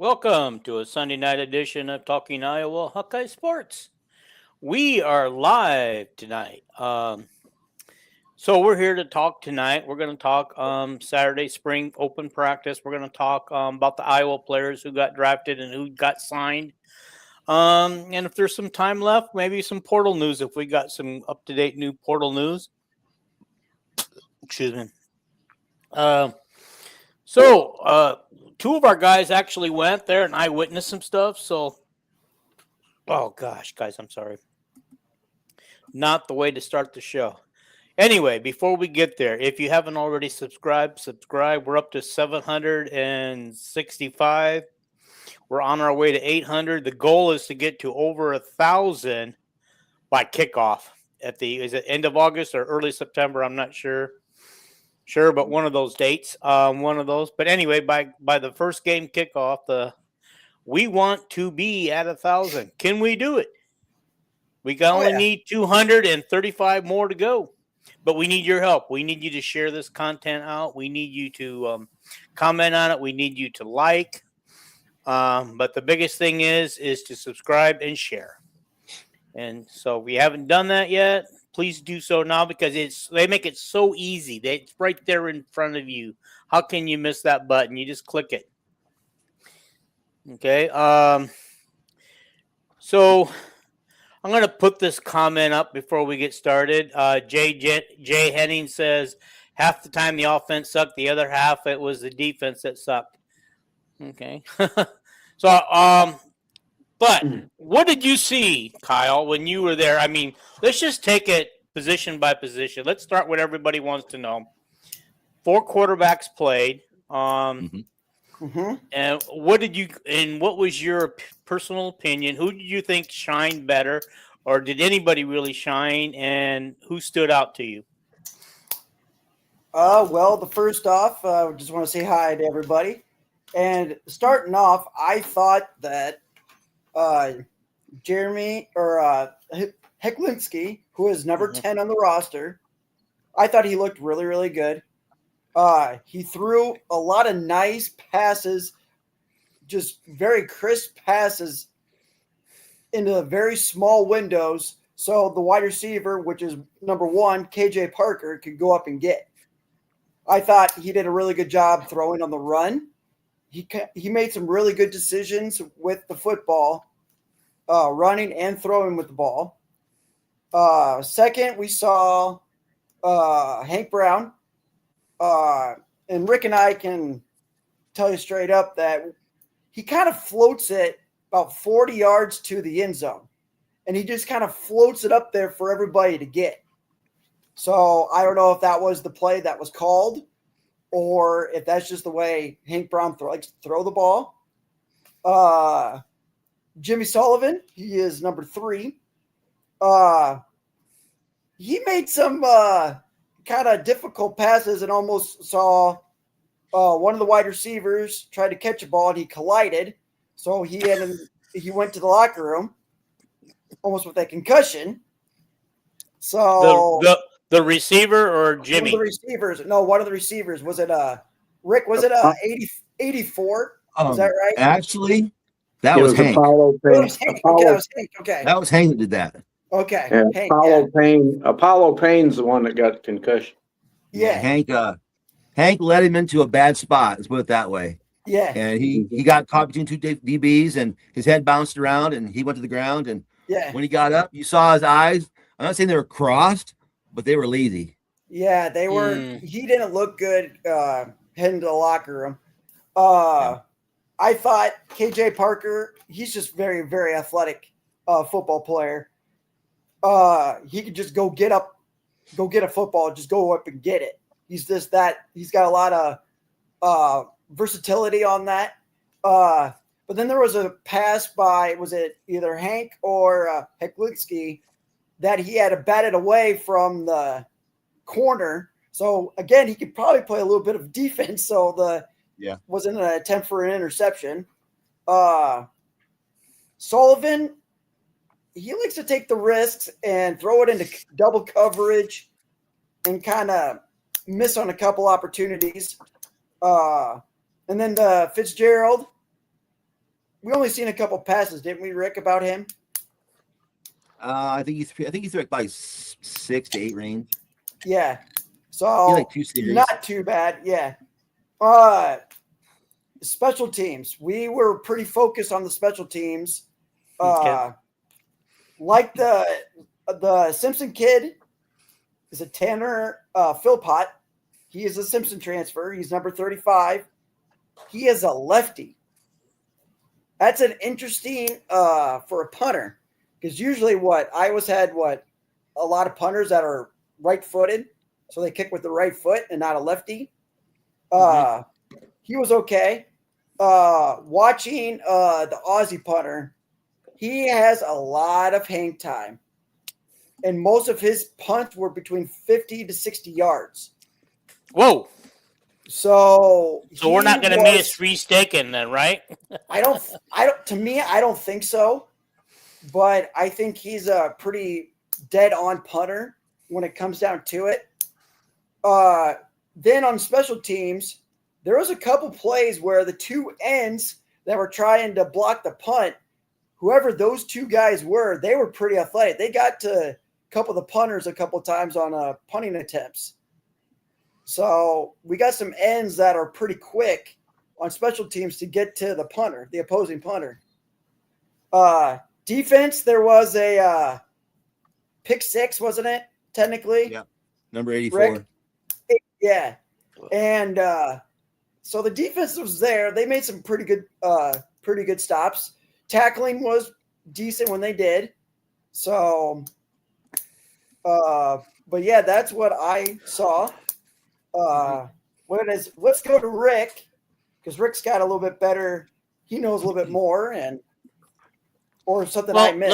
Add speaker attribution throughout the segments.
Speaker 1: Welcome to a Sunday night edition of Talking Iowa Hawkeye Sports. We are live tonight. So we're here to talk tonight. We're going to talk Saturday spring open practice. We're going to talk about the Iowa players who got drafted and who got signed. And if there's some time left, maybe some portal news if we got some up-to-date new portal news. Excuse me. Two of our guys actually went there, and I witnessed some stuff. So, oh gosh, guys, I'm sorry. Not the way to start the show. Anyway, before we get there, if you haven't already subscribed. We're up to 765. We're on our way to 800. The goal is to get to over 1,000 by kickoff is it end of August or early September? I'm not sure. But one of those dates, one of those. But anyway, by the first game kickoff, we want to be at 1,000. Can we do it? We only need 235 more to go. But we need your help. We need you to share this content out. We need you to comment on it. We need you to like. But the biggest thing is to subscribe and share. And so if we haven't done that yet, please do so now because they make it so easy. It's right there in front of you. How can you miss that button? You just click it. Okay. So I'm going to put this comment up before we get started. Jay Henning says half the time the offense sucked, the other half it was the defense that sucked. Okay. But what did you see, Kyle, when you were there? I mean, let's just take it position by position. Let's start what everybody wants to know. 4 quarterbacks played. And what was your personal opinion? Who did you think shined better, or did anybody really shine? And who stood out to you?
Speaker 2: Well, the first off, I just want to say hi to everybody. And starting off, I thought that Jeremy Hecklinski, who is number 10 on the roster, I thought he looked really, really good. He threw a lot of nice passes, just very crisp passes into very small windows. So the wide receiver, which is number 1, KJ Parker, could go up and get. I thought he did a really good job throwing on the run. He made some really good decisions with the football, running and throwing with the ball. Second, we saw Hank Brown. And Rick and I can tell you straight up that he kind of floats it about 40 yards to the end zone. And he just kind of floats it up there for everybody to get. So I don't know if that was the play that was called, or if that's just the way Hank Brown likes to throw the ball. Jimmy Sullivan, he is number 3. He made some kind of difficult passes and almost saw one of the wide receivers try to catch a ball and he collided. So he went to the locker room almost with a concussion. So
Speaker 1: the receiver or Jimmy?
Speaker 2: One of the receivers. Was it Rick? Was it 84? Is that right?
Speaker 3: Actually, that was Hank.
Speaker 2: Apollo Hank. Okay.
Speaker 3: That was Hank that did that.
Speaker 2: Okay.
Speaker 4: And
Speaker 2: Hank,
Speaker 4: Apollo Payne's the one that got concussion.
Speaker 2: Yeah.
Speaker 3: Hank led him into a bad spot. Let's put it that way.
Speaker 2: Yeah.
Speaker 3: And he got caught between 2 DBs, and his head bounced around, and he went to the ground. And when he got up, you saw his eyes. I'm not saying they were crossed, but they were lazy.
Speaker 2: Yeah, they were. He didn't look good heading to the locker room. I thought KJ Parker, he's just very, very athletic football player. He could just go get a football, just go up and get it. He's just that. He's got a lot of versatility on that. But then there was a pass by, was it either Hank or Hecklinski, that he had to bat it away from the corner. So again, he could probably play a little bit of defense. So wasn't an attempt for an interception. Sullivan, he likes to take the risks and throw it into double coverage and kind of miss on a couple opportunities. And then Fitzgerald, we only seen a couple passes, didn't we, Rick, about him?
Speaker 3: I think he threw like by 6 to 8 range.
Speaker 2: Yeah. So
Speaker 3: like 2 series.
Speaker 2: Not too bad. Yeah. Special teams. We were pretty focused on the special teams.
Speaker 1: Okay.
Speaker 2: Like the Simpson kid is a Tanner Philpott. He is a Simpson transfer. He's number 35. He is a lefty. That's an interesting for a punter, because usually Iowa's had a lot of punters that are right-footed, so they kick with the right foot and not a lefty. He was okay. Watching the Aussie punter, he has a lot of hang time, and most of his punts were between 50 to 60 yards.
Speaker 1: Whoa.
Speaker 2: So
Speaker 1: we're not going to miss restaking then, right?
Speaker 2: I don't. To me, I don't think so. But I think he's a pretty dead-on punter when it comes down to it. Then on special teams, there was a couple plays where the two ends that were trying to block the punt, whoever those two guys were, they were pretty athletic. They got to a couple of the punters a couple times on punting attempts. So we got some ends that are pretty quick on special teams to get to the punter, the opposing punter. Defense, there was a pick 6, wasn't it? Technically.
Speaker 3: Yeah. Number 84.
Speaker 2: Rick? Yeah. And so the defense was there. They made some pretty good stops. Tackling was decent when they did. So, but yeah, that's what I saw. Let's go to Rick, because Rick's got a little bit better. He knows a little bit more, or something I missed.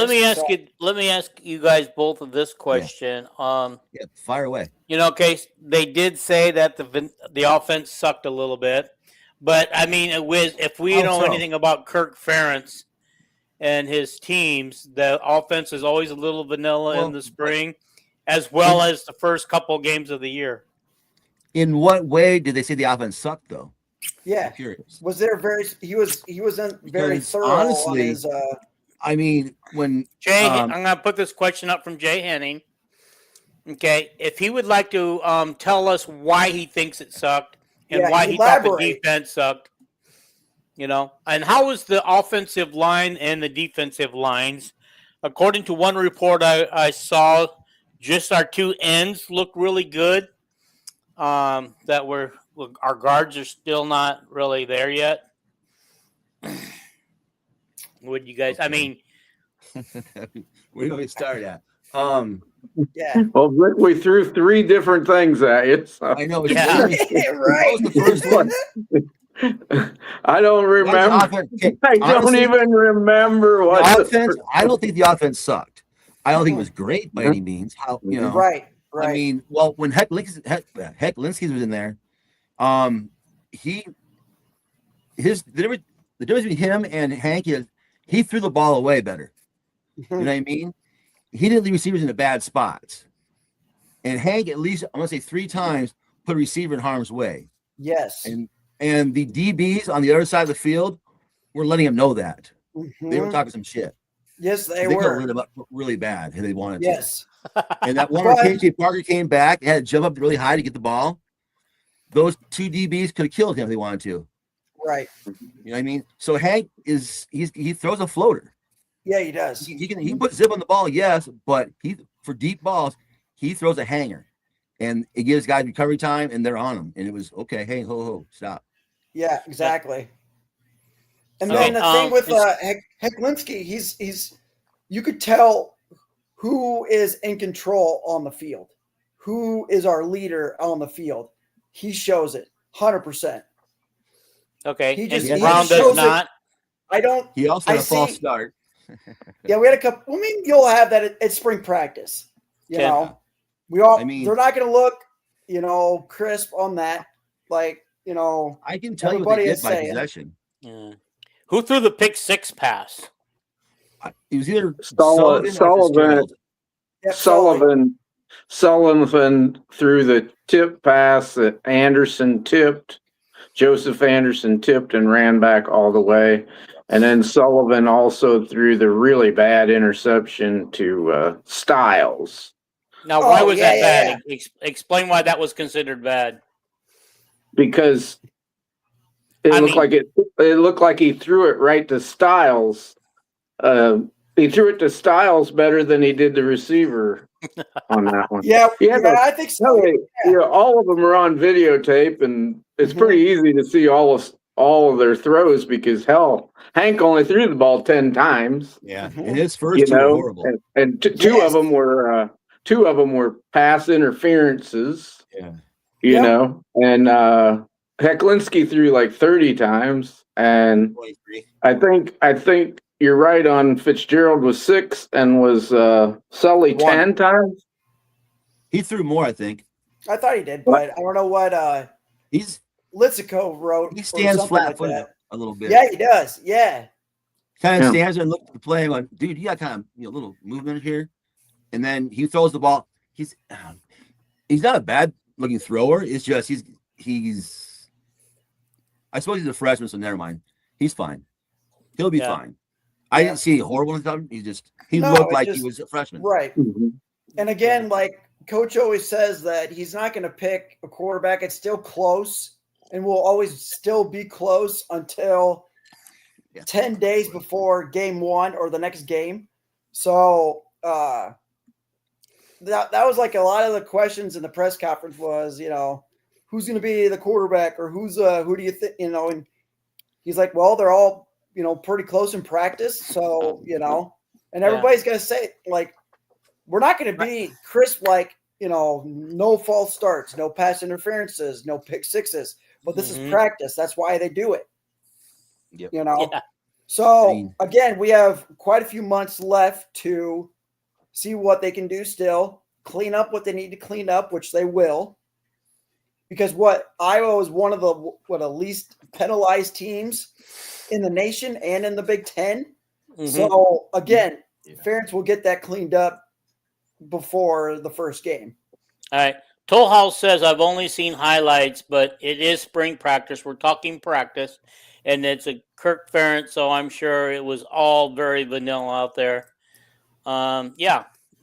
Speaker 1: Let me ask you guys both of this question.
Speaker 3: Yeah, fire away.
Speaker 1: Okay, they did say that the offense sucked a little bit, but I mean, if we know anything about Kirk Ferentz and his teams, the offense is always a little vanilla in the spring, as well as the first couple games of the year.
Speaker 3: In what way did they say the offense sucked, though?
Speaker 2: Yeah,
Speaker 3: I'm curious.
Speaker 2: Was there he wasn't very thorough
Speaker 3: honestly,
Speaker 2: on his.
Speaker 3: I mean, when
Speaker 1: Jay, I'm going to put this question up from Jay Henning. Okay, if he would like to tell us why he thinks it sucked and why he thought the defense sucked, and how was the offensive line and the defensive lines? According to one report I saw, just our two ends look really good. Our guards are still not really there yet. Would you guys? I mean,
Speaker 3: where do we start at?
Speaker 2: Yeah.
Speaker 4: Well, Rick, we threw 3 different things at you. So.
Speaker 3: I know.
Speaker 2: Yeah, right.
Speaker 3: What was the first one?
Speaker 4: I don't remember. I don't even remember what
Speaker 3: the offense. I don't think the offense sucked. I don't think it was great by any means. How
Speaker 2: Right.
Speaker 3: I mean, well, when Heck Linsky was in there, the difference between him and Hank is he threw the ball away better. You know what I mean? He didn't leave receivers in the bad spots. And Hank, at least, I'm going to say 3 times, put a receiver in harm's way.
Speaker 2: Yes.
Speaker 3: And the DBs on the other side of the field were letting him know that. They were talking some shit.
Speaker 2: Yes, they
Speaker 3: were.
Speaker 2: were.
Speaker 3: Rid him up really bad if they wanted to.
Speaker 2: Yes.
Speaker 3: And that one where KJ Parker came back, had to jump up really high to get the ball. Those 2 DBs could have killed him if they wanted to.
Speaker 2: Right.
Speaker 3: You know what I mean? So Hank he throws a floater.
Speaker 2: Yeah, he does.
Speaker 3: He puts zip on the ball, yes, but for deep balls, he throws a hanger. And it gives guys recovery time, and they're on him. And it was, okay, hey, ho, stop.
Speaker 2: Yeah, exactly. And then the thing with Hecklinski, he's you could tell who is in control on the field, who is our leader on the field. He shows it 100%.
Speaker 1: Okay,
Speaker 2: he
Speaker 1: Brown does not.
Speaker 3: He also had a false start.
Speaker 2: Yeah, we had a couple. I mean, you'll have that at spring practice. You know, they're not going to look, crisp on that. Like,
Speaker 3: I can tell you what they did by possession.
Speaker 1: Yeah. Who threw the pick 6 pass?
Speaker 3: It was either
Speaker 4: Sullivan threw the tip pass that Anderson tipped. Joseph Anderson tipped and ran back all the way. And then Sullivan also threw the really bad interception to Styles.
Speaker 1: Now, why
Speaker 2: Oh,
Speaker 1: was
Speaker 2: yeah,
Speaker 1: that
Speaker 2: yeah,
Speaker 1: bad? Explain why that was considered bad.
Speaker 4: Because it looked like he threw it right to Styles. He threw it to Styles better than he did the receiver on that one.
Speaker 2: Yeah,
Speaker 4: Yeah,
Speaker 2: I think so.
Speaker 4: all of them are on videotape, and it's pretty easy to see all of their throws because hell, Hank only threw the ball 10 times.
Speaker 3: Yeah, and his first two were horrible.
Speaker 4: And two of them were pass interferences.
Speaker 3: Yeah,
Speaker 4: You know, and Hecklinski threw like 30 times, and
Speaker 3: 23.
Speaker 4: I think you're right on Fitzgerald was 6 and was Sully 10 times.
Speaker 3: He threw more, I think.
Speaker 2: I thought he did, but I don't know what
Speaker 3: He's
Speaker 2: Litzico wrote.
Speaker 3: he stands flat-footed
Speaker 2: like
Speaker 3: a little bit.
Speaker 2: Yeah, he does. Yeah.
Speaker 3: Kind of stands there and looks at the play and going, dude, you got kind of little movement here. And then he throws the ball. He's not a bad looking thrower. It's just he's I suppose he's a freshman, so never mind. He's fine. He'll be fine. I didn't see any horrible in him. He looked like he was a freshman.
Speaker 2: Right. And again, like Coach always says that he's not going to pick a quarterback. It's still close and will always still be close until 10 days before game 1 or the next game. So that was like a lot of the questions in the press conference was, who's going to be the quarterback or who do you think, and he's like, well, they're all, pretty close in practice. So, and everybody's going to say like, we're not going to be crisp, like, no false starts, no pass interferences, no pick sixes, but this is practice. That's why they do it.
Speaker 3: Yep.
Speaker 2: So again, we have quite a few months left to see what they can do still, clean up what they need to clean up, which they will. Because Iowa is one of the least penalized teams in the nation and in the Big Ten. So again, Ferentz will get that cleaned up before the first game.
Speaker 1: All right. Toll House says, I've only seen highlights, but it is spring practice. We're talking practice, and it's a Kirk Ferentz, so I'm sure it was all very vanilla out there.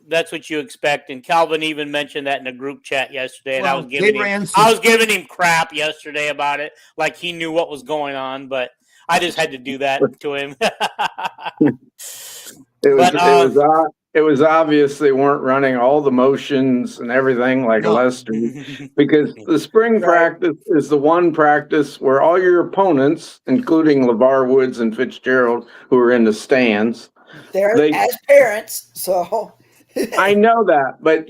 Speaker 1: That's what you expect. And Calvin even mentioned that in a group chat yesterday, and I was giving him crap yesterday about it, like he knew what was going on, but I just had to do that to him.
Speaker 4: It was obvious they weren't running all the motions and everything like Lester, because the spring practice is the one practice where all your opponents, including LeVar Woods and Fitzgerald, who are in the stands,
Speaker 2: they're as parents. So
Speaker 4: I know that, but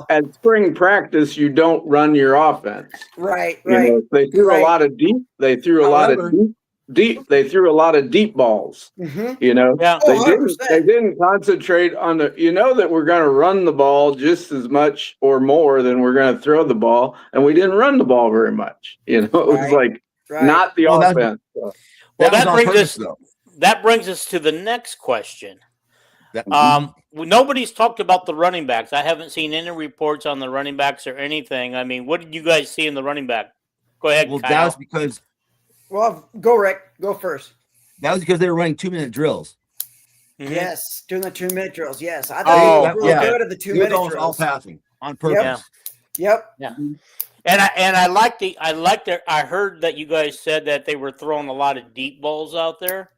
Speaker 4: at spring practice you don't run your offense.
Speaker 2: Right.
Speaker 4: They threw a lot of deep. They threw a lot of deep. They threw a lot of deep balls. They didn't concentrate on the. That we're going to run the ball just as much or more than we're going to throw the ball, and we didn't run the ball very much. It was not the offense.
Speaker 1: That brings us to the next question. Nobody's talked about the running backs. I haven't seen any reports on the running backs or anything. I mean, what did you guys see in the running back? Go ahead.
Speaker 3: Well,
Speaker 1: Kyle.
Speaker 3: that was because.
Speaker 2: Well, go Rick. Go first.
Speaker 3: That was because they were running 2-minute drills.
Speaker 2: Yes, doing the 2-minute drills. Yes, I thought they were really good at the 2-minute drills.
Speaker 3: All passing on purpose.
Speaker 2: Yep.
Speaker 1: Yeah. And I heard that you guys said that they were throwing a lot of deep balls out there.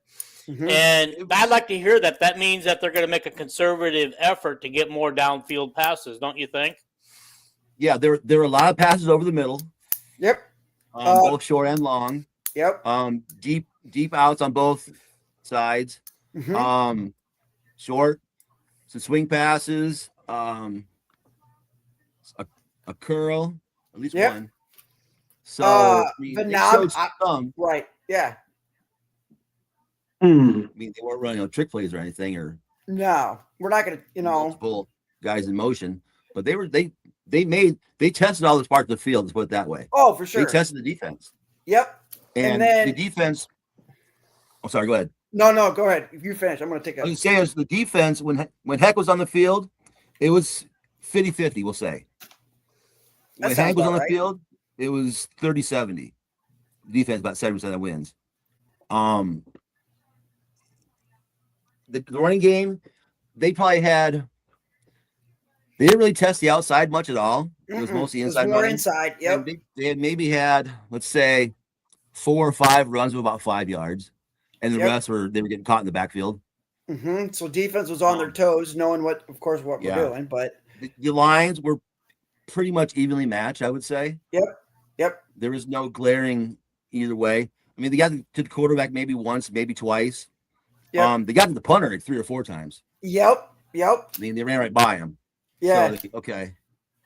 Speaker 1: And I'd like to hear that. That means that they're going to make a conservative effort to get more downfield passes, don't you think?
Speaker 3: Yeah, there were a lot of passes over the middle.
Speaker 2: Yep.
Speaker 3: Both short and long.
Speaker 2: Yep.
Speaker 3: Deep outs on both sides. Short, some swing passes, a curl, at least one. So
Speaker 2: right. Yeah.
Speaker 3: I mean, they weren't running trick plays or anything, or
Speaker 2: no, we're not going to,
Speaker 3: multiple guys in motion. But they tested all those parts of the field. Let's put it that way.
Speaker 2: Oh, for sure.
Speaker 3: They tested the defense.
Speaker 2: Yep.
Speaker 3: And then the defense. Oh, sorry. Go ahead.
Speaker 2: No, go ahead. If you finish, I'm going to take
Speaker 3: I was saying the defense when Heck was on the field, it was 50-50. We'll say. When Hank was on the field, it was 30-70. Defense about 70% of wins. the running game, they probably had. They didn't really test the outside much at all. It was mostly inside.
Speaker 2: It was more
Speaker 3: running.
Speaker 2: inside. Yep.
Speaker 3: And they had maybe had, let's say, 4 or 5 runs of about 5 yards, and the rest they were getting caught in the backfield.
Speaker 2: So defense was on their toes, knowing what we're doing. But
Speaker 3: the lines were pretty much evenly matched, I would say.
Speaker 2: Yep.
Speaker 3: There was no glaring either way. I mean, they got to the quarterback maybe once, maybe twice. They got to the punter like 3 or 4 times.
Speaker 2: Yep.
Speaker 3: I mean, they ran right by him.
Speaker 2: Yeah.
Speaker 3: So, okay.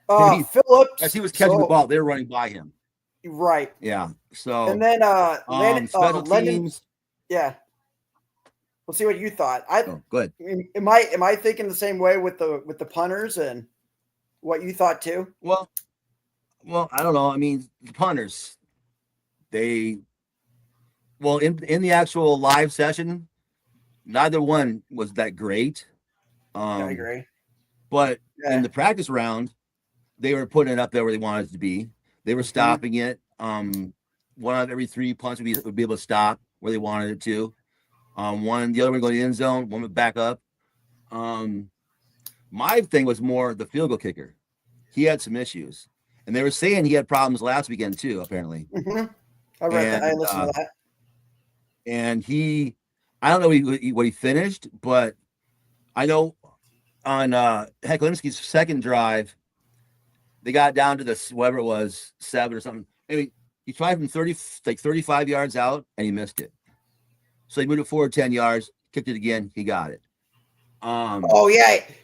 Speaker 2: Phillips,
Speaker 3: as he was catching the ball, they were running by him.
Speaker 2: Right.
Speaker 3: Yeah. So
Speaker 2: and then
Speaker 3: special
Speaker 2: Lennon,
Speaker 3: teams.
Speaker 2: Yeah. We'll see what you thought.
Speaker 3: Go ahead.
Speaker 2: Am I thinking the same way with the punters and what you thought too?
Speaker 3: Well, I don't know. I mean, the punters, in the actual live session, neither one was that great.
Speaker 2: I agree.
Speaker 3: But in the practice round, they were putting it up there where they wanted it to be. They were stopping it. One out of every 3 punts would be able to stop where they wanted it to. The other one go to the end zone, one would back up. My thing was more the field goal kicker. He had some issues, and they were saying he had problems last weekend too. Apparently,
Speaker 2: I read that. I listened to that.
Speaker 3: And I don't know what he finished, but I know on Hecklinski's second drive, they got down to whatever it was, 7 or something. Maybe he tried from 35 yards out, and he missed it. So he moved it forward 10 yards, kicked it again, he got it.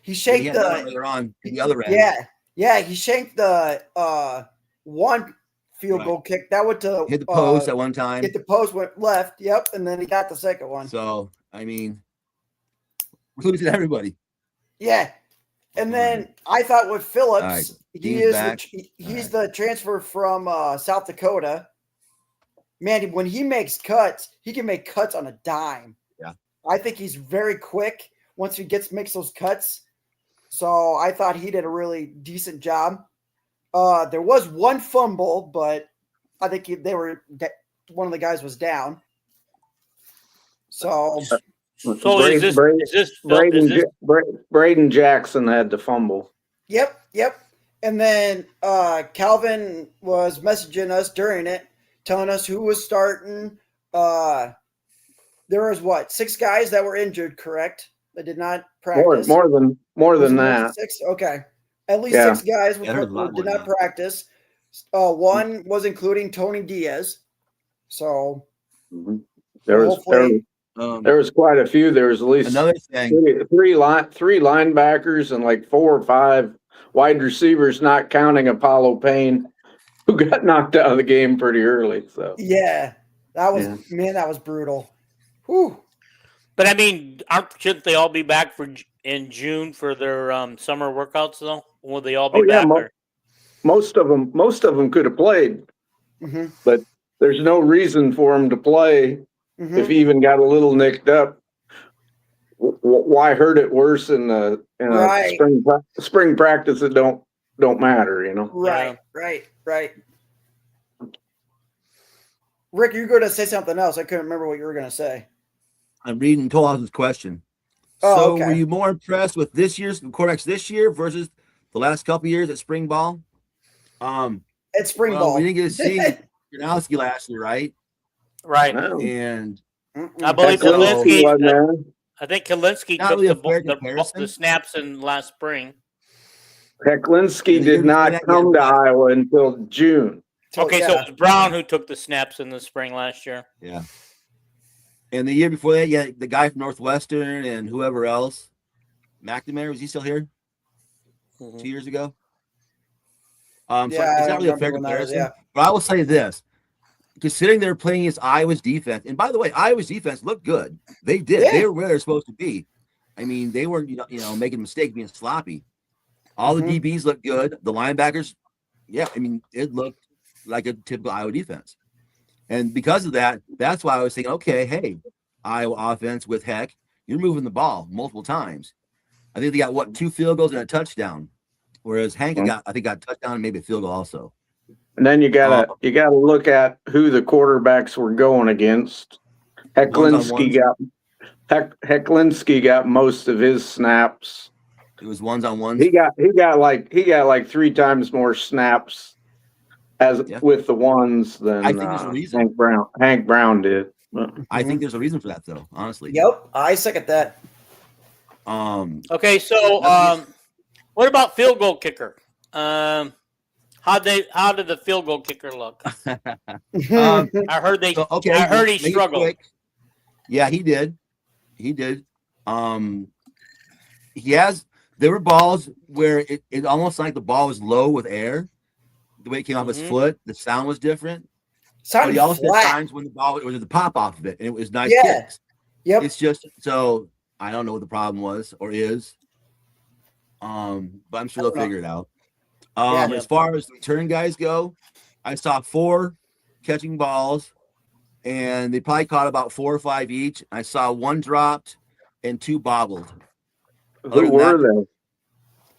Speaker 2: He shanked
Speaker 3: later on the other end.
Speaker 2: He shanked the one field goal kick that went to
Speaker 3: hit the post at one time.
Speaker 2: Hit the post, went left. Yep, and then he got the second one.
Speaker 3: So I mean, we're losing everybody.
Speaker 2: Yeah, and then I thought with Phillips, he's the transfer from South Dakota. Man, when he makes cuts, he can make cuts on a dime.
Speaker 3: Yeah,
Speaker 2: I think he's very quick once he makes those cuts. So I thought he did a really decent job. There was one fumble, but I think one of the guys was down. So
Speaker 4: Braden Jackson had the fumble.
Speaker 2: Yep. And then Calvin was messaging us during it, telling us who was starting. There was 6 guys that were injured, correct? That did not practice.
Speaker 4: More than that.
Speaker 2: 6. Okay. At least 6 guys did not practice. One was including Tony Diaz. So
Speaker 4: there was quite a few. There was at least
Speaker 3: another thing.
Speaker 4: 3 linebackers and like 4 or 5 wide receivers, not counting Apollo Payne, who got knocked out of the game pretty early. So
Speaker 2: that was brutal. Whew.
Speaker 1: But I mean, shouldn't they all be back in June for their summer workouts though? Will they all be back?
Speaker 4: Most of them could have played, but there's no reason for them to play if he even got a little nicked up. Why hurt it worse in a spring practice that don't matter, you know?
Speaker 2: Right. Rick, you're going to say something else. I couldn't remember what you were going to say.
Speaker 3: I'm reading Tolhouse's question. Were you more impressed with this year's quarterbacks this year versus the last couple of years at spring ball?
Speaker 2: At spring ball,
Speaker 3: we didn't get to see Janowski last year, right?
Speaker 1: Right.
Speaker 3: And
Speaker 1: I believe Kalinske. I think Kalinske took really the snaps in last spring.
Speaker 4: Hecklinski did not come to Iowa until June.
Speaker 1: Okay, so it was Brown who took the snaps in the spring last year.
Speaker 3: Yeah. And the year before that, the guy from Northwestern and whoever else. McNamara, was he still here 2 years ago? So it's not really a fair comparison. But I will say this. Considering they're playing against Iowa's defense, and by the way, Iowa's defense looked good. They did. Yeah. They were where they're supposed to be. I mean, they weren't making a mistake, being sloppy. All the DBs looked good. The linebackers, it looked like a typical Iowa defense. And because of that, that's why I was thinking, okay, hey, Iowa offense with Heck, you're moving the ball multiple times. I think they got 2 field goals and a touchdown, whereas Hank got a touchdown and maybe a field goal also.
Speaker 4: And then you gotta look at who the quarterbacks were going against. Hecklinski Hecklinski got most of his snaps.
Speaker 3: It was ones on ones.
Speaker 4: He got like 3 times more snaps with the ones than
Speaker 3: I think there's a reason.
Speaker 4: Hank Brown did.
Speaker 3: I think there's a reason for that, though. Honestly.
Speaker 2: Yep, I second that.
Speaker 1: Okay, so what about field goal kicker? How did the field goal kicker look? I heard he struggled.
Speaker 3: Yeah, he did. There were balls where it almost like the ball was low with air. The way it came off his foot, the sound was different. But he also had times when the ball was the pop off of it, and it was nice kicks.
Speaker 2: Yep.
Speaker 3: It's just so I don't know what the problem was or is. But I'm sure they'll figure it out. As far as the return guys go, I saw 4 catching balls, and they probably caught about 4 or 5 each. I saw 1 dropped and 2 bobbled.
Speaker 4: Who were they?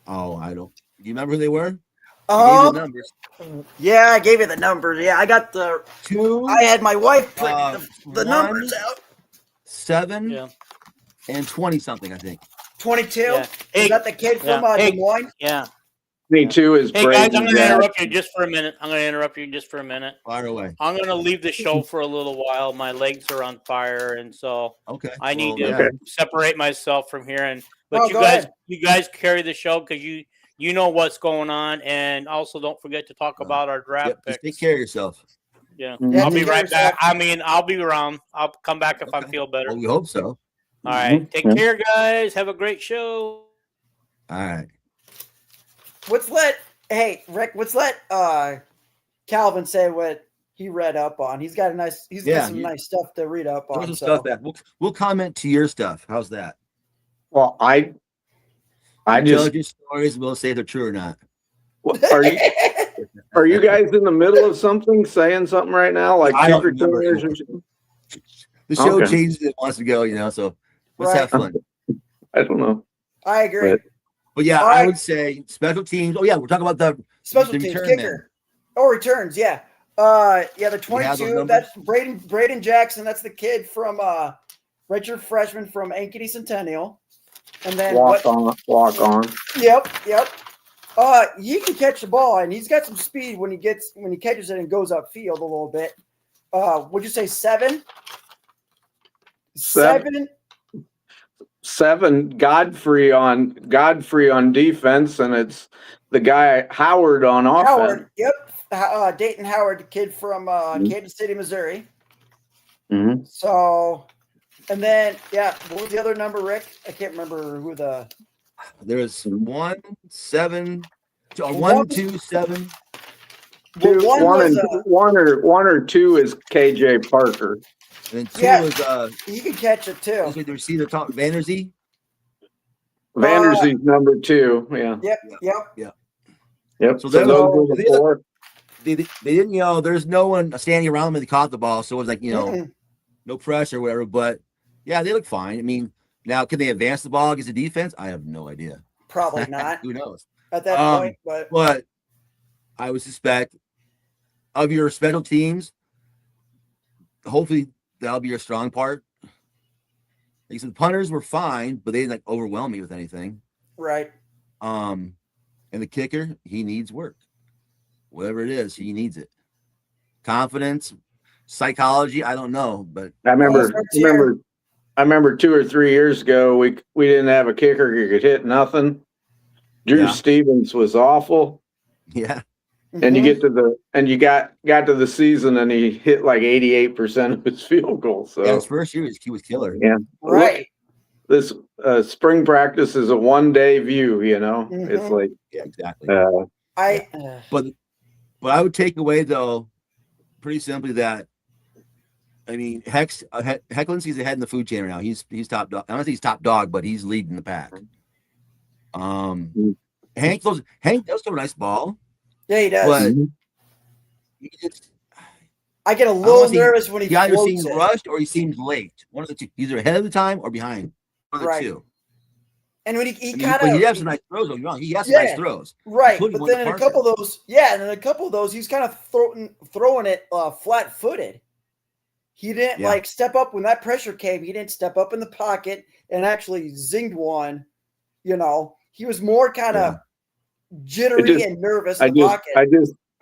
Speaker 3: Oh, I don't. Do you remember who they were?
Speaker 2: Oh,
Speaker 3: the numbers.
Speaker 2: Yeah, I gave you the numbers. Yeah, I got the
Speaker 3: 2.
Speaker 2: I had my wife put the numbers out.
Speaker 3: 7 and 20 something, I think.
Speaker 2: 22. Yeah. Is that the kid from Des Moines?
Speaker 1: Yeah.
Speaker 4: 22 is.
Speaker 1: Hey guys, I'm going to interrupt you just for a minute.
Speaker 3: Fire away.
Speaker 1: I'm going to leave the show for a little while. My legs are on fire, and so I need to separate myself from here. But you guys carry the show because you know what's going on, and also don't forget to talk about our draft picks.
Speaker 3: Take care of yourself.
Speaker 1: Yeah, I'll be right back. I mean, I'll be around. I'll come back if I feel better.
Speaker 3: Well, we hope so.
Speaker 1: All right. Take care, guys. Have a great show.
Speaker 3: All right.
Speaker 2: Rick, let's let Calvin say what he read up on. He's got some nice stuff to read up on.
Speaker 3: Stuff that we'll comment to your stuff. How's that?
Speaker 4: Well, I just
Speaker 3: tell stories. We'll say if they're true or not.
Speaker 4: Are you guys in the middle of saying something right now? Like
Speaker 3: I don't remember. The show changes it wants to go, so let's have fun.
Speaker 4: I don't know.
Speaker 2: I agree.
Speaker 3: But yeah, I would say special teams. Oh yeah, we're talking about the
Speaker 2: special teams kicker. Returns. Yeah. The 22. That's Braden Jackson. That's the kid from redshirt freshman from Ankeny Centennial. And then walk on. Yep. He can catch the ball, and he's got some speed when he catches it and goes upfield a little bit. Would you say 7?
Speaker 4: 7. Godfrey on defense, and it's the guy Howard on offense.
Speaker 2: Howard, yep. Dayton Howard, the kid from Kansas City, Missouri.
Speaker 4: Mm-hmm.
Speaker 2: So, and then what was the other number, Rick? I can't remember who the.
Speaker 3: There was 1, 7, 1, 2, 7.
Speaker 4: One or 2 is KJ Parker.
Speaker 3: And then 2 is
Speaker 2: he can catch it too.
Speaker 3: The receiver top Vanderzee.
Speaker 4: Vanderzee's number 2. Yeah. Yep.
Speaker 3: So those were the 4. They didn't, there's no one standing around them when they caught the ball, so it was like, no pressure or whatever. But yeah, they look fine. I mean, now can they advance the ball against the defense? I have no idea.
Speaker 2: Probably not.
Speaker 3: Who knows?
Speaker 2: At that point,
Speaker 3: but I would suspect of your special teams, hopefully that'll be your strong part. Like the punters were fine, but they didn't overwhelm me with anything.
Speaker 2: Right.
Speaker 3: And the kicker, he needs work. Whatever it is, he needs it. Confidence, psychology, I don't know, but
Speaker 4: I remember 2 or 3 years ago we didn't have a kicker who could hit nothing. Drew Stevens was awful.
Speaker 3: Yeah.
Speaker 4: And you got to the season and he hit like 88% of his field goals. So
Speaker 3: his first year he was killer.
Speaker 4: Yeah.
Speaker 2: Right.
Speaker 4: This spring practice is a one-day view,
Speaker 2: Mm-hmm.
Speaker 4: It's like
Speaker 3: exactly. But I would take away though, pretty simply that I mean Hecklinski's ahead in the food chain right now. He's top dog. I don't think he's top dog, but he's leading the pack. Hank does throw a nice ball.
Speaker 2: Yeah, he does.
Speaker 3: But
Speaker 2: I get a little nervous when he
Speaker 3: either seems rushed or he seems late. One of the two. He's either ahead of the time or behind. One of the two.
Speaker 2: And when he
Speaker 3: has some nice throws. Don't get me wrong. He has some nice throws.
Speaker 2: Right. But then in a couple of those, he's kind of throwing it flat-footed. He didn't like step up when that pressure came. He didn't step up in the pocket and actually zinged one. You know, he was more kind of jittery and nervous.
Speaker 4: I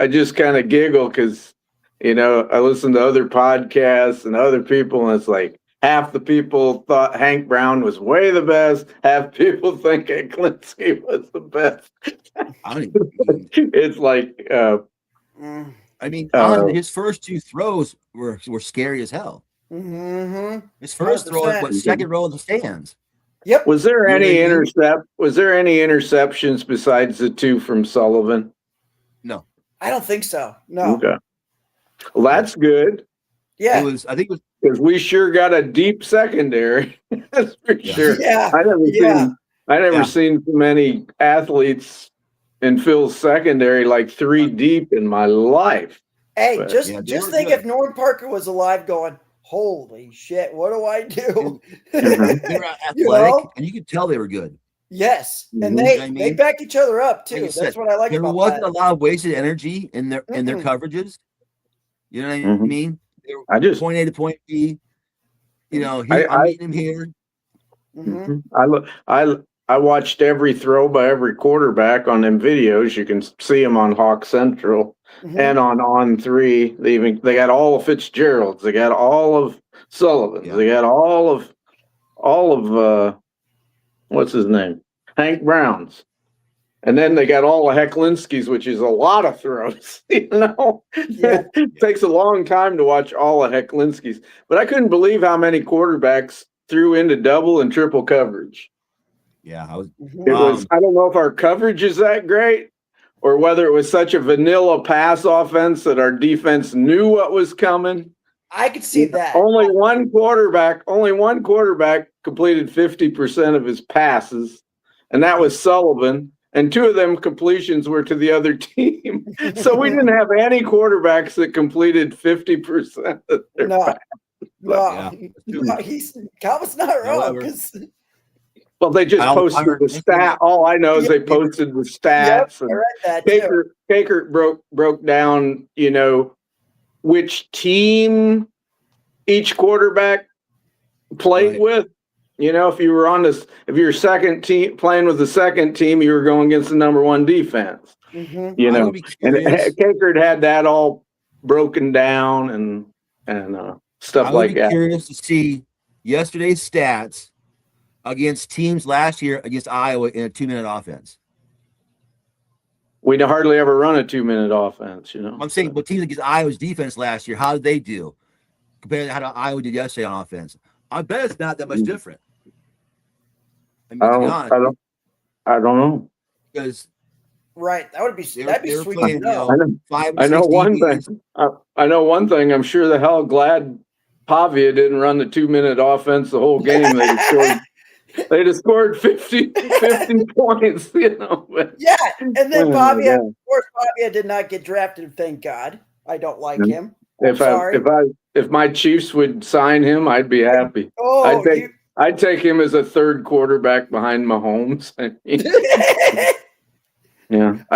Speaker 4: just kind of giggle because, you know, I listen to other podcasts and other people, and it's like half the people thought Hank Brown was way the best. Half people think Klinsky was the best. It's like,
Speaker 3: I mean, his first 2 throws were scary as hell.
Speaker 2: Mm-hmm.
Speaker 3: His first 100%. Throw was second row of the stands.
Speaker 2: Yep.
Speaker 4: Was there any interceptions besides the 2 from Sullivan?
Speaker 3: No,
Speaker 2: I don't think so. No.
Speaker 4: Okay. Well, that's good.
Speaker 2: Yeah.
Speaker 3: I think it was
Speaker 4: because we sure got a deep secondary. That's for sure.
Speaker 2: Yeah.
Speaker 4: I never seen so many athletes in Phil's secondary like 3 deep in my life.
Speaker 2: Hey, but, just think if Norm Parker was alive going, holy shit, what do I do?
Speaker 3: They were athletic, and you could tell they were good.
Speaker 2: Yes, and they back each other up too. That's what I like about that.
Speaker 3: There wasn't a lot of wasted energy in their coverages. You know what I mean? They were point A to point B. You know, I'm meeting him here.
Speaker 4: I watched every throw by every quarterback on them videos. You can see them on Hawk Central and on 3. They got all of Fitzgerald's. They got all of Sullivan's. They got all of what's his name? Hank Brown's. And then they got all of Hecklinski's, which is a lot of throws. You know, it takes a long time to watch all of Hecklinski's. But I couldn't believe how many quarterbacks threw into double and triple coverage.
Speaker 3: Yeah,
Speaker 4: I don't know if our coverage is that great or whether it was such a vanilla pass offense that our defense knew what was coming.
Speaker 2: I could see that.
Speaker 4: Only one quarterback completed 50% of his passes, and that was Sullivan. And 2 of them completions were to the other team. So we didn't have any quarterbacks that completed 50% of their passes.
Speaker 2: Calvin's not wrong.
Speaker 4: Well, they just posted the stat. All I know is they posted the stats.
Speaker 2: Yep, I read that
Speaker 4: Caker broke down, you know, which team each quarterback played with. You know, if you were if your second team playing with the second team, you were going against the number 1 defense. You know, and Caker had that all broken down and stuff like that.
Speaker 3: I'm curious to see yesterday's stats against teams last year against Iowa in a 2-minute offense.
Speaker 4: We hardly ever run a 2-minute offense, you know.
Speaker 3: I'm saying, but teams against Iowa's defense last year, how did they do compared to how Iowa did yesterday on offense? I bet it's not that much different.
Speaker 4: I don't know.
Speaker 3: Because
Speaker 2: that'd be sweet.
Speaker 3: Playing,
Speaker 4: I know one thing. I know one thing. I'm sure the hell glad Pavia didn't run the 2-minute offense the whole game. They'd have scored 50 points, you know. But,
Speaker 2: and then Pavia, of course, Pavia did not get drafted. Thank God. I don't like him.
Speaker 4: If my Chiefs would sign him, I'd be happy. I'd take him as a 3rd quarterback behind Mahomes. I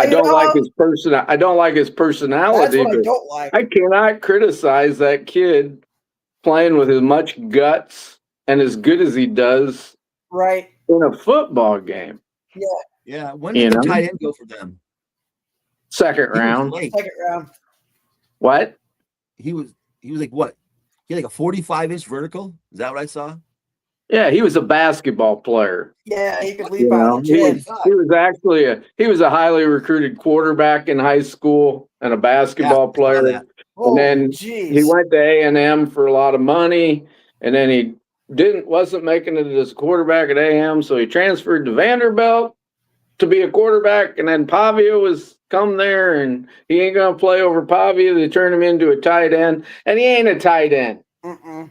Speaker 4: don't like his personality.
Speaker 2: That's what I don't like.
Speaker 4: I cannot criticize that kid playing with as much guts and as good as he does in a football game.
Speaker 3: Yeah. When did the tight end go for them?
Speaker 4: Second round. What?
Speaker 3: He was like what? He had like a 45-inch vertical. Is that what I saw?
Speaker 4: Yeah, he was a basketball player.
Speaker 2: Yeah, he could leap out.
Speaker 4: He was a highly recruited quarterback in high school and a basketball player. And then he went to A&M for a lot of money, and then he wasn't making it as a quarterback at A&M, so he transferred to Vanderbilt to be a quarterback, and then Pavia was come there, and he ain't gonna play over Pavia. They turned him into a tight end, and he ain't a tight end.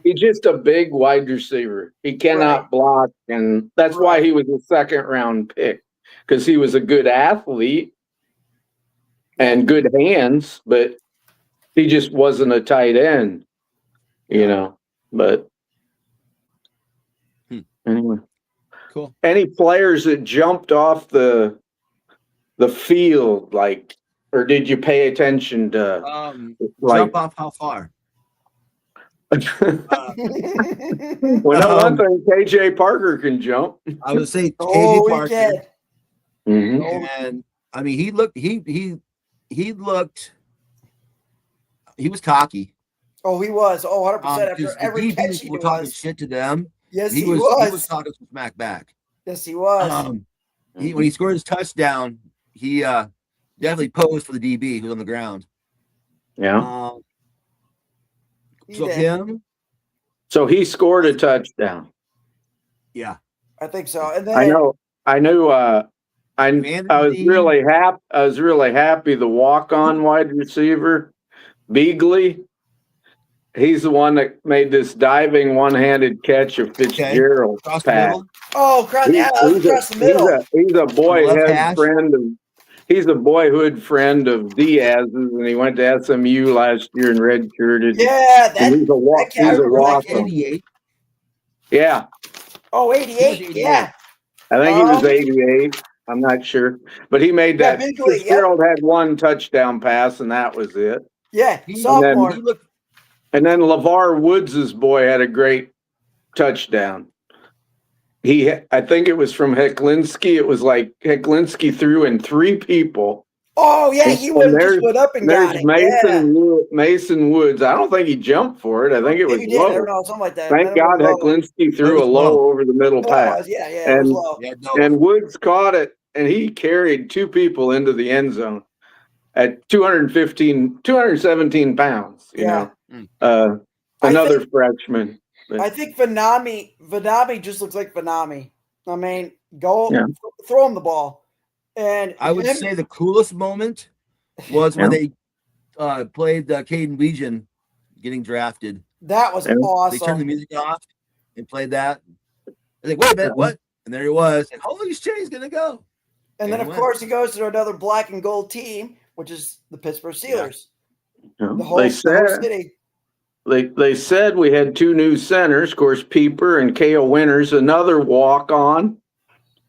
Speaker 4: He's just a big wide receiver. He cannot block, and that's why he was a 2nd-round pick, because he was a good athlete and good hands, but he just wasn't a tight end, you know. But anyway,
Speaker 3: cool.
Speaker 4: Any players that jumped off the field, like, or did you pay attention to?
Speaker 3: Jump off how far?
Speaker 4: Well, one thing, KJ Parker can jump.
Speaker 3: I would say
Speaker 2: Oh,
Speaker 3: KJ
Speaker 2: he
Speaker 3: Parker.
Speaker 2: can.
Speaker 4: Mhm.
Speaker 3: And I mean, he was cocky.
Speaker 2: Oh, he was. Oh, 100% after
Speaker 3: Because the
Speaker 2: every catch
Speaker 3: DBs
Speaker 2: he
Speaker 3: were talking
Speaker 2: was.
Speaker 3: shit to them.
Speaker 2: Yes,
Speaker 3: He was talking some smack back.
Speaker 2: Yes, he was.
Speaker 3: When he scored his touchdown, he definitely posed for the DB who was on the ground.
Speaker 4: Yeah.
Speaker 3: So
Speaker 4: he scored a touchdown.
Speaker 3: Yeah,
Speaker 2: I think so. And then
Speaker 4: I knew. I was really happy. I was really happy. The walk-on wide receiver, Beagley. He's the one that made this diving one-handed catch of Fitzgerald's pass.
Speaker 2: Oh, across the middle.
Speaker 4: He's a boyhood friend of. He's a boyhood friend of Diaz's, and he went to SMU last year and redshirted.
Speaker 2: Yeah,
Speaker 4: he's a walk-on.
Speaker 3: 88.
Speaker 4: Yeah.
Speaker 2: Oh, 88. Yeah.
Speaker 4: I think he was 88. I'm not sure, but he made that. Fitzgerald had one touchdown pass, and that was it.
Speaker 2: Yeah, sophomore.
Speaker 4: And then LeVar Woods' boy had a great touchdown. I think it was from Hecklinski. It was like Hecklinski threw in 3 people.
Speaker 2: Oh yeah, he went up and got it.
Speaker 4: Mason Woods. I don't think he jumped for it. I think it was low.
Speaker 2: Something like that.
Speaker 4: Thank God Hecklinski threw a low over the middle pass. And Woods caught it, and he carried 2 people into the end zone at 217 pounds. You know, another freshman.
Speaker 2: I think Vanami just looks like Vanami. I mean, throw him the ball. And
Speaker 3: I would say the coolest moment was when they played Caden Legion getting drafted.
Speaker 2: That was awesome.
Speaker 3: They turned the music off and played that. I was like, wait a minute, what? And there he was. And holy shit, he's going to go.
Speaker 2: And then, of course, he goes to another black and gold team, which is the Pittsburgh Steelers.
Speaker 4: Yeah.
Speaker 2: The whole city.
Speaker 4: They said we had 2 new centers, of course, Pieper and Cale Winters, another walk-on,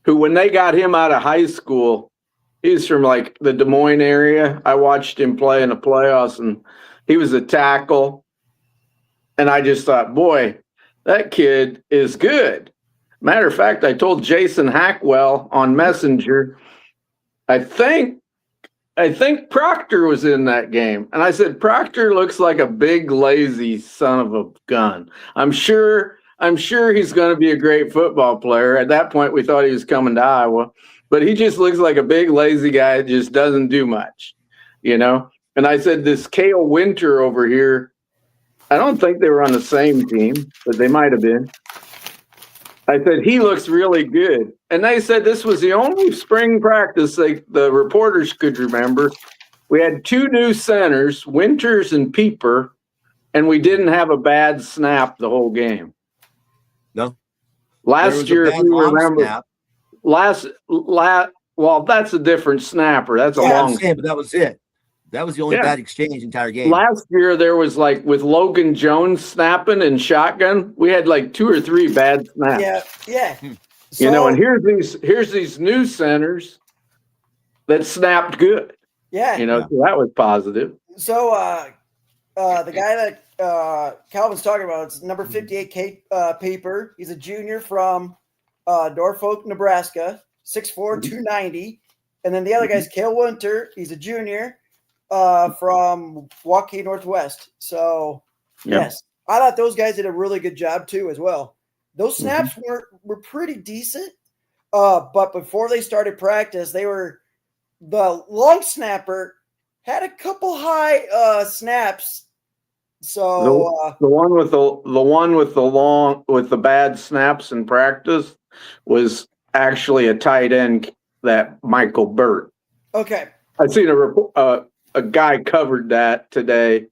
Speaker 4: who when they got him out of high school, he's from like the Des Moines area. I watched him play in the playoffs, and he was a tackle. And I just thought, boy, that kid is good. Matter of fact, I told Jason Hackwell on Messenger, I think Proctor was in that game. And I said, Proctor looks like a big, lazy son of a gun. I'm sure he's going to be a great football player. At that point, we thought he was coming to Iowa. But he just looks like a big, lazy guy that just doesn't do much, you know? And I said, this Cale Winter over here, I don't think they were on the same team, but they might have been. I said, he looks really good. And they said this was the only spring practice the reporters could remember. We had 2 new centers, Winters and Pieper, and we didn't have a bad snap the whole game.
Speaker 3: No.
Speaker 4: Last year, if you remember, well, that's a different snapper. That's a long snap.
Speaker 3: But that was it. That was the only bad exchange entire game.
Speaker 4: Last year, there was like with Logan Jones snapping and shotgun, we had like 2 or 3 bad snaps.
Speaker 2: Yeah.
Speaker 4: You know, and here's these new centers that snapped good.
Speaker 2: Yeah.
Speaker 4: You know, so that was positive.
Speaker 2: So the guy that Calvin's talking about, it's number 58 Paper. He's a junior from Norfolk, Nebraska, 6'4", 290. And then the other guy's Cale Winter. He's a junior from Hawkeyes Northwest. So, yes, I thought those guys did a really good job too as well. Those snaps were pretty decent, but before they started practice, the long snapper had a couple high snaps. So
Speaker 4: the one with the bad snaps in practice was actually a tight end, that Michael Burt.
Speaker 2: Okay,
Speaker 4: I seen a guy covered that today.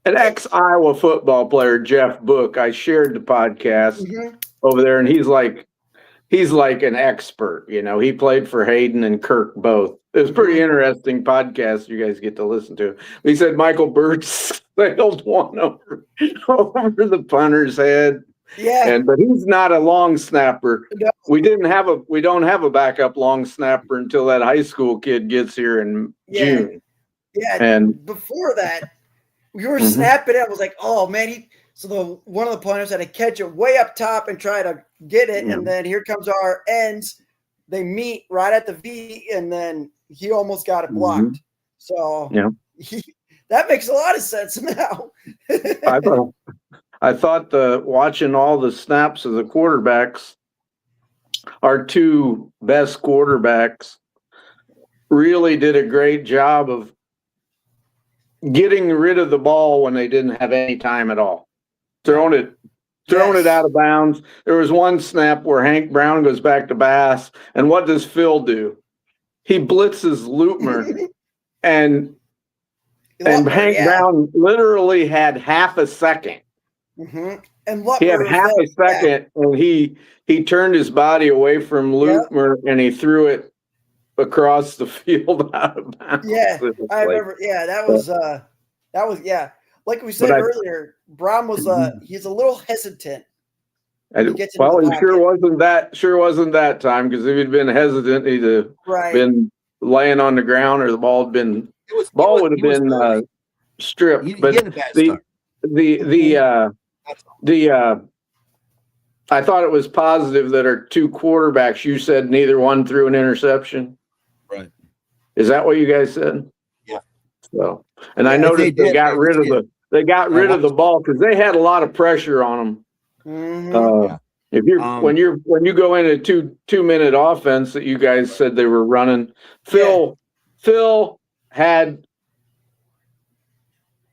Speaker 4: An ex-Iowa football player, Jeff Book. I shared the podcast over there, and he's like an expert. You know, he played for Hayden and Kirk both. It was a pretty interesting podcast you guys get to listen to. He said Michael Burt sailed one over the punter's head.
Speaker 2: Yeah,
Speaker 4: but he's not a long snapper.
Speaker 2: No.
Speaker 4: We don't have a backup long snapper until that high school kid gets here in June.
Speaker 2: Yeah,
Speaker 4: and
Speaker 2: before that, we were snapping it. I was like, oh man, So one of the punters had to catch it way up top and try to get it, and then here comes our ends. They meet right at the V, and then he almost got it blocked. So that makes a lot of sense now.
Speaker 4: I thought watching all the snaps of the quarterbacks, our two best quarterbacks really did a great job of getting rid of the ball when they didn't have any time at all. Throwing it out of bounds. There was one snap where Hank Brown goes back to Bass, and what does Phil do? He blitzes Lutmer, and Hank Brown literally had half a second.
Speaker 2: And
Speaker 4: he had half a second, and he turned his body away from Lutmer, and he threw it across the field out of bounds.
Speaker 2: Yeah, I remember. Yeah, that was like we said earlier. Brown was he's a little hesitant.
Speaker 4: He sure wasn't that time, because if he'd been hesitant, he'd have been laying on the ground, or the ball would have been stripped. But I thought it was positive that our two quarterbacks, you said neither one threw an interception.
Speaker 3: Right.
Speaker 4: Is that what you guys said?
Speaker 3: Yeah.
Speaker 4: So, and I noticed they got rid of the ball because they had a lot of pressure on them. If you're when you go into 2-minute offense that you guys said they were running, Phil had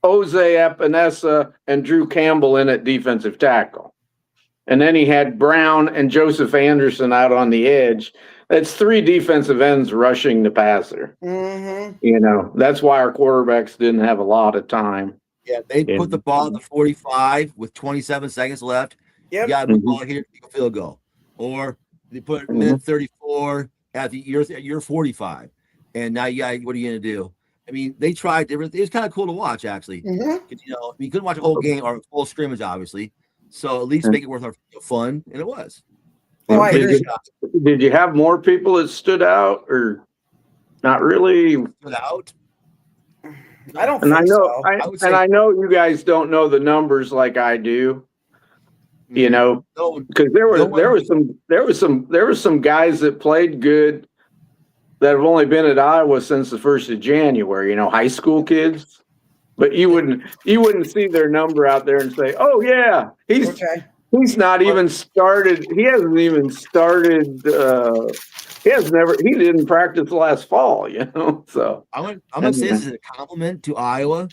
Speaker 4: Jose Epinesa and Drew Campbell in at defensive tackle. And then he had Brown and Joseph Anderson out on the edge. That's 3 defensive ends rushing the passer. That's why our quarterbacks didn't have a lot of time.
Speaker 3: Yeah, they put the ball at the 45 with 27 seconds left. You got the ball here, kick a field goal. Or they put it minute 34 at your 45. And now what are you going to do? I mean, they tried different. It was kind of cool to watch, actually. You couldn't watch a whole game or a full scrimmage, obviously. So at least make it worth our fun, and it was.
Speaker 4: Did you have more people that stood out, or not really?
Speaker 3: Stood out?
Speaker 2: I don't think so.
Speaker 4: I know you guys don't know the numbers like I do. Because there were some guys that played good that have only been at Iowa since the 1st of January. High school kids. But you wouldn't see their number out there and say, "Oh yeah, he's not even started. He hasn't even started. He didn't practice last fall." So
Speaker 3: I'm gonna say this is a compliment to Iowa.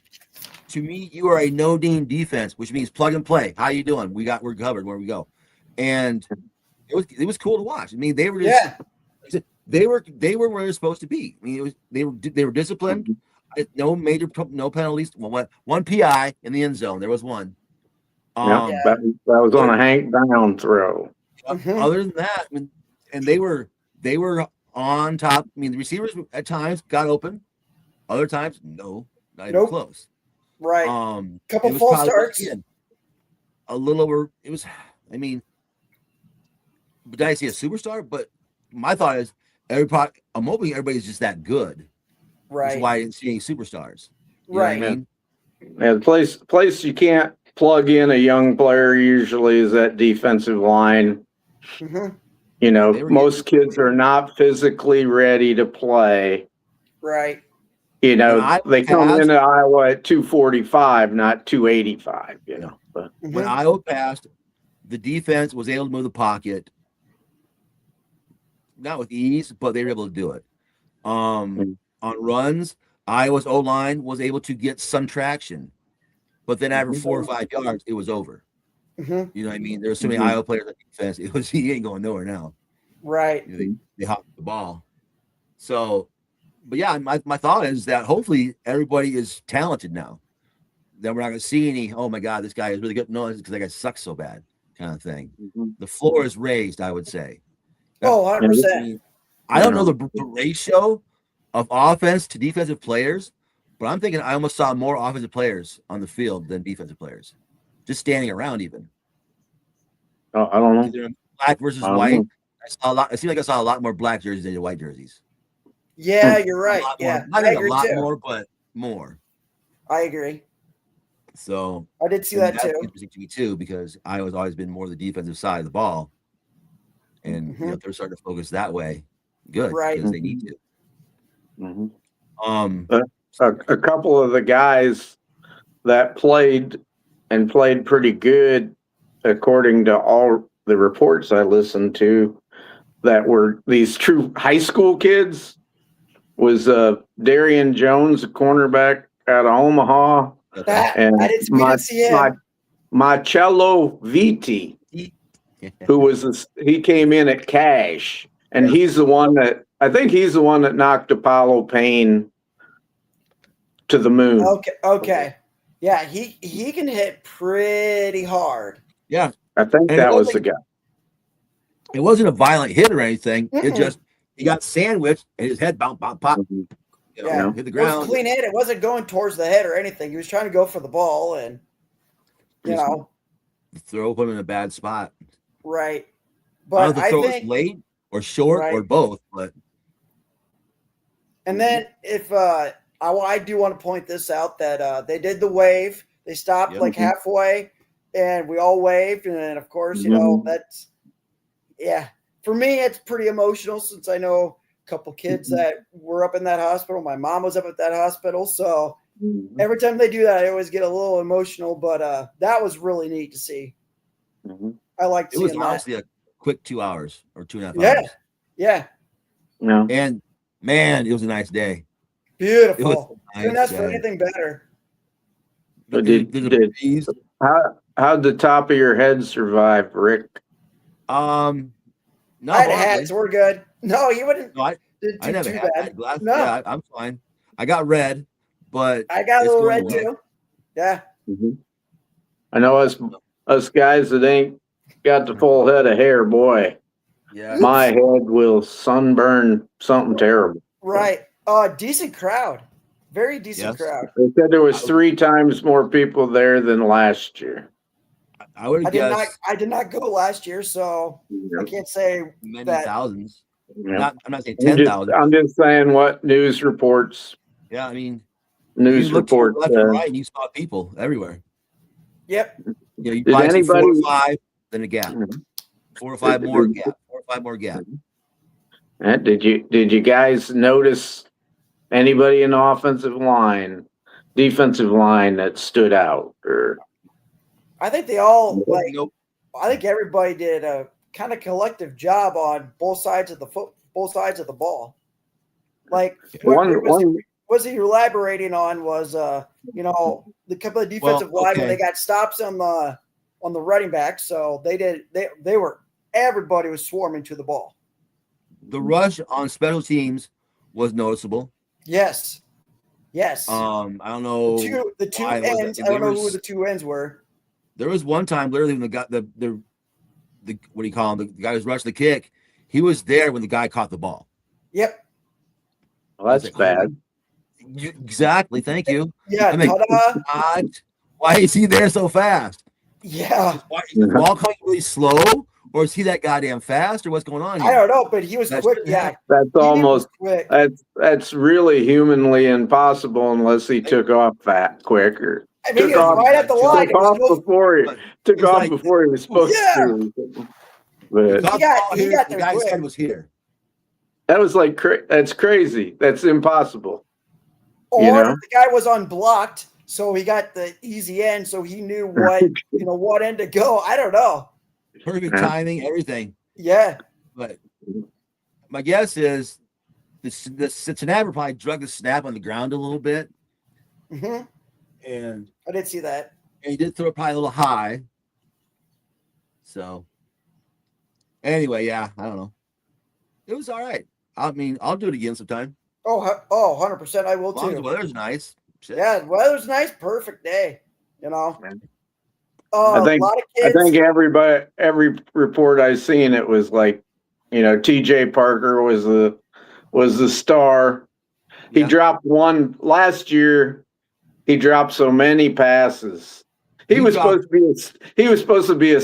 Speaker 3: To me, you are a no-name defense, which means plug and play. How you doing? We're covered where we go, and it was cool to watch. I mean, they were they were where they're supposed to be. I mean, they were disciplined. No penalties. One PI in the end zone. There was one.
Speaker 4: That was on a Hank Brown throw.
Speaker 3: Other than that, and they were on top. I mean, the receivers at times got open. Other times, no, not even close.
Speaker 2: Right. Couple false starts.
Speaker 3: A little over. It was. I mean, but did I see a superstar? But my thought is, I'm hoping everybody's just that good.
Speaker 2: Right.
Speaker 3: That's why I didn't see any superstars. You know what I mean?
Speaker 4: Yeah, the place you can't plug in a young player usually is that defensive line. Most kids are not physically ready to play.
Speaker 2: Right.
Speaker 4: They come into Iowa at 245, not 285, But
Speaker 3: when Iowa passed, the defense was able to move the pocket. Not with ease, but they were able to do it. On runs, Iowa's O-line was able to get some traction, but then after 4 or 5 yards, it was over. You know what I mean? There were so many Iowa players on defense. He ain't going nowhere now.
Speaker 2: Right.
Speaker 3: They hopped the ball. So, but yeah, my thought is that hopefully everybody is talented now. That we're not going to see any, oh my God, this guy is really good. No, it's because that guy sucks so bad kind of thing. The floor is raised, I would say.
Speaker 2: 100%.
Speaker 3: I don't know the ratio of offense to defensive players, but I'm thinking I almost saw more offensive players on the field than defensive players, just standing around even.
Speaker 4: Oh, I don't know.
Speaker 3: Either black versus white. I saw a lot. It seemed like I saw a lot more black jerseys than white jerseys.
Speaker 2: Yeah, you're right.
Speaker 3: Not a lot more, but more.
Speaker 2: I agree.
Speaker 3: So
Speaker 2: I did see
Speaker 3: and
Speaker 2: that
Speaker 3: that's
Speaker 2: too.
Speaker 3: interesting to me too, because I was always been more the defensive side of the ball. And
Speaker 2: Mhm.
Speaker 3: if they're starting to focus that way, good,
Speaker 2: Right.
Speaker 3: because they need to.
Speaker 4: Mm-hmm. A couple of the guys that played pretty good, according to all the reports I listened to, that were these true high school kids, was Darian Jones, a cornerback out of Omaha, and
Speaker 2: we didn't see him.
Speaker 4: Marcello Vitti, he came in at cash, and he's the one that I think he's the one that knocked Apollo Payne to the moon.
Speaker 2: Okay. Yeah, he can hit pretty hard.
Speaker 3: Yeah.
Speaker 4: I think
Speaker 3: And
Speaker 4: that was the guy.
Speaker 3: It wasn't a violent hit or anything. It just he got sandwiched and his head bounced, pop, pop. Hit the ground.
Speaker 2: It was a clean hit. It wasn't going towards the head or anything. He was trying to go for the ball, and
Speaker 3: the throw put him in a bad spot.
Speaker 2: Right.
Speaker 3: But I think was late or short or both. But
Speaker 2: and then if I do want to point this out that they did the wave. They stopped like halfway, and we all waved, and then of course that's for me it's pretty emotional since I know a couple kids that were up in that hospital. My mom was up at that hospital, so every time they do that, I always get a little emotional. But that was really neat to see. I liked seeing that. It was
Speaker 3: honestly a quick 2 hours or 2.5 hours.
Speaker 2: Yeah.
Speaker 3: And man, it was a nice day.
Speaker 2: Beautiful. Couldn't ask for anything better.
Speaker 4: How'd the top of your head survive, Rick?
Speaker 2: No, I had a hat, so we're good. No, you wouldn't.
Speaker 3: No, I never had glass.
Speaker 2: No.
Speaker 3: Yeah, I'm fine. I got red, but
Speaker 2: I got a little red too. Yeah.
Speaker 4: I know us guys that ain't got the full head of hair, boy.
Speaker 3: Yeah.
Speaker 4: My head will sunburn something terrible.
Speaker 2: Right. Decent crowd. Very decent crowd.
Speaker 4: They said there was 3 times more people there than last year.
Speaker 3: I would guess.
Speaker 2: I did not go last year, so I can't say
Speaker 3: many
Speaker 2: that.
Speaker 3: thousands. I'm not saying 10,000.
Speaker 4: I'm just saying what news reports.
Speaker 3: Yeah, I mean,
Speaker 4: news reports.
Speaker 3: Left and right, and you saw people everywhere.
Speaker 2: Yep.
Speaker 3: You probably see 4 or 5, then a gap. 4 or 5 more gap. 4 or 5 more gap.
Speaker 4: And did you guys notice anybody in the offensive line, defensive line that stood out? Or
Speaker 2: I think they all I think everybody did a kind of collective job on both sides of the ball. Like what he elaborating on was the couple of defensive linemen, they got stops on the running back, so everybody was swarming to the ball.
Speaker 3: The rush on special teams was noticeable.
Speaker 2: Yes.
Speaker 3: I don't know
Speaker 2: the two ends. I don't know who the 2 ends were.
Speaker 3: There was one time literally when the what do you call him? The guy who's rushing the kick, he was there when the guy caught the ball.
Speaker 2: Yep.
Speaker 4: Well, that's bad.
Speaker 3: Exactly. Thank you.
Speaker 2: Yeah.
Speaker 3: I mean, why is he there so fast?
Speaker 2: Yeah.
Speaker 3: Is the ball coming really slow, or is he that goddamn fast, or what's going on here?
Speaker 2: I don't know, but he was quick. Yeah.
Speaker 4: That's almost quick. That's really humanly impossible unless he took off quick or.
Speaker 2: I mean, he was right at the line.
Speaker 4: Took off before he was supposed to. But
Speaker 2: he got
Speaker 3: the
Speaker 2: there
Speaker 3: guy's
Speaker 2: quick.
Speaker 3: head was here.
Speaker 4: That was that's crazy. That's impossible.
Speaker 2: Or the guy was unblocked, so he got the easy end, so he knew what end to go. I don't know.
Speaker 3: Perfect timing, everything.
Speaker 2: Yeah.
Speaker 3: But my guess is the Cincinnati probably drug the snap on the ground a little bit.
Speaker 2: Mm-hmm.
Speaker 3: And
Speaker 2: I did see that.
Speaker 3: And he did throw it probably a little high. So anyway, yeah, I don't know. It was all right. I mean, I'll do it again sometime.
Speaker 2: 100%. I will too.
Speaker 3: The weather's nice. Shit.
Speaker 2: Yeah, the weather's nice. Perfect day.
Speaker 4: I think
Speaker 2: a lot of kids.
Speaker 4: I think every report I've seen, it was like, TJ Parker was the star. He dropped one last year. He dropped so many passes. He was supposed to be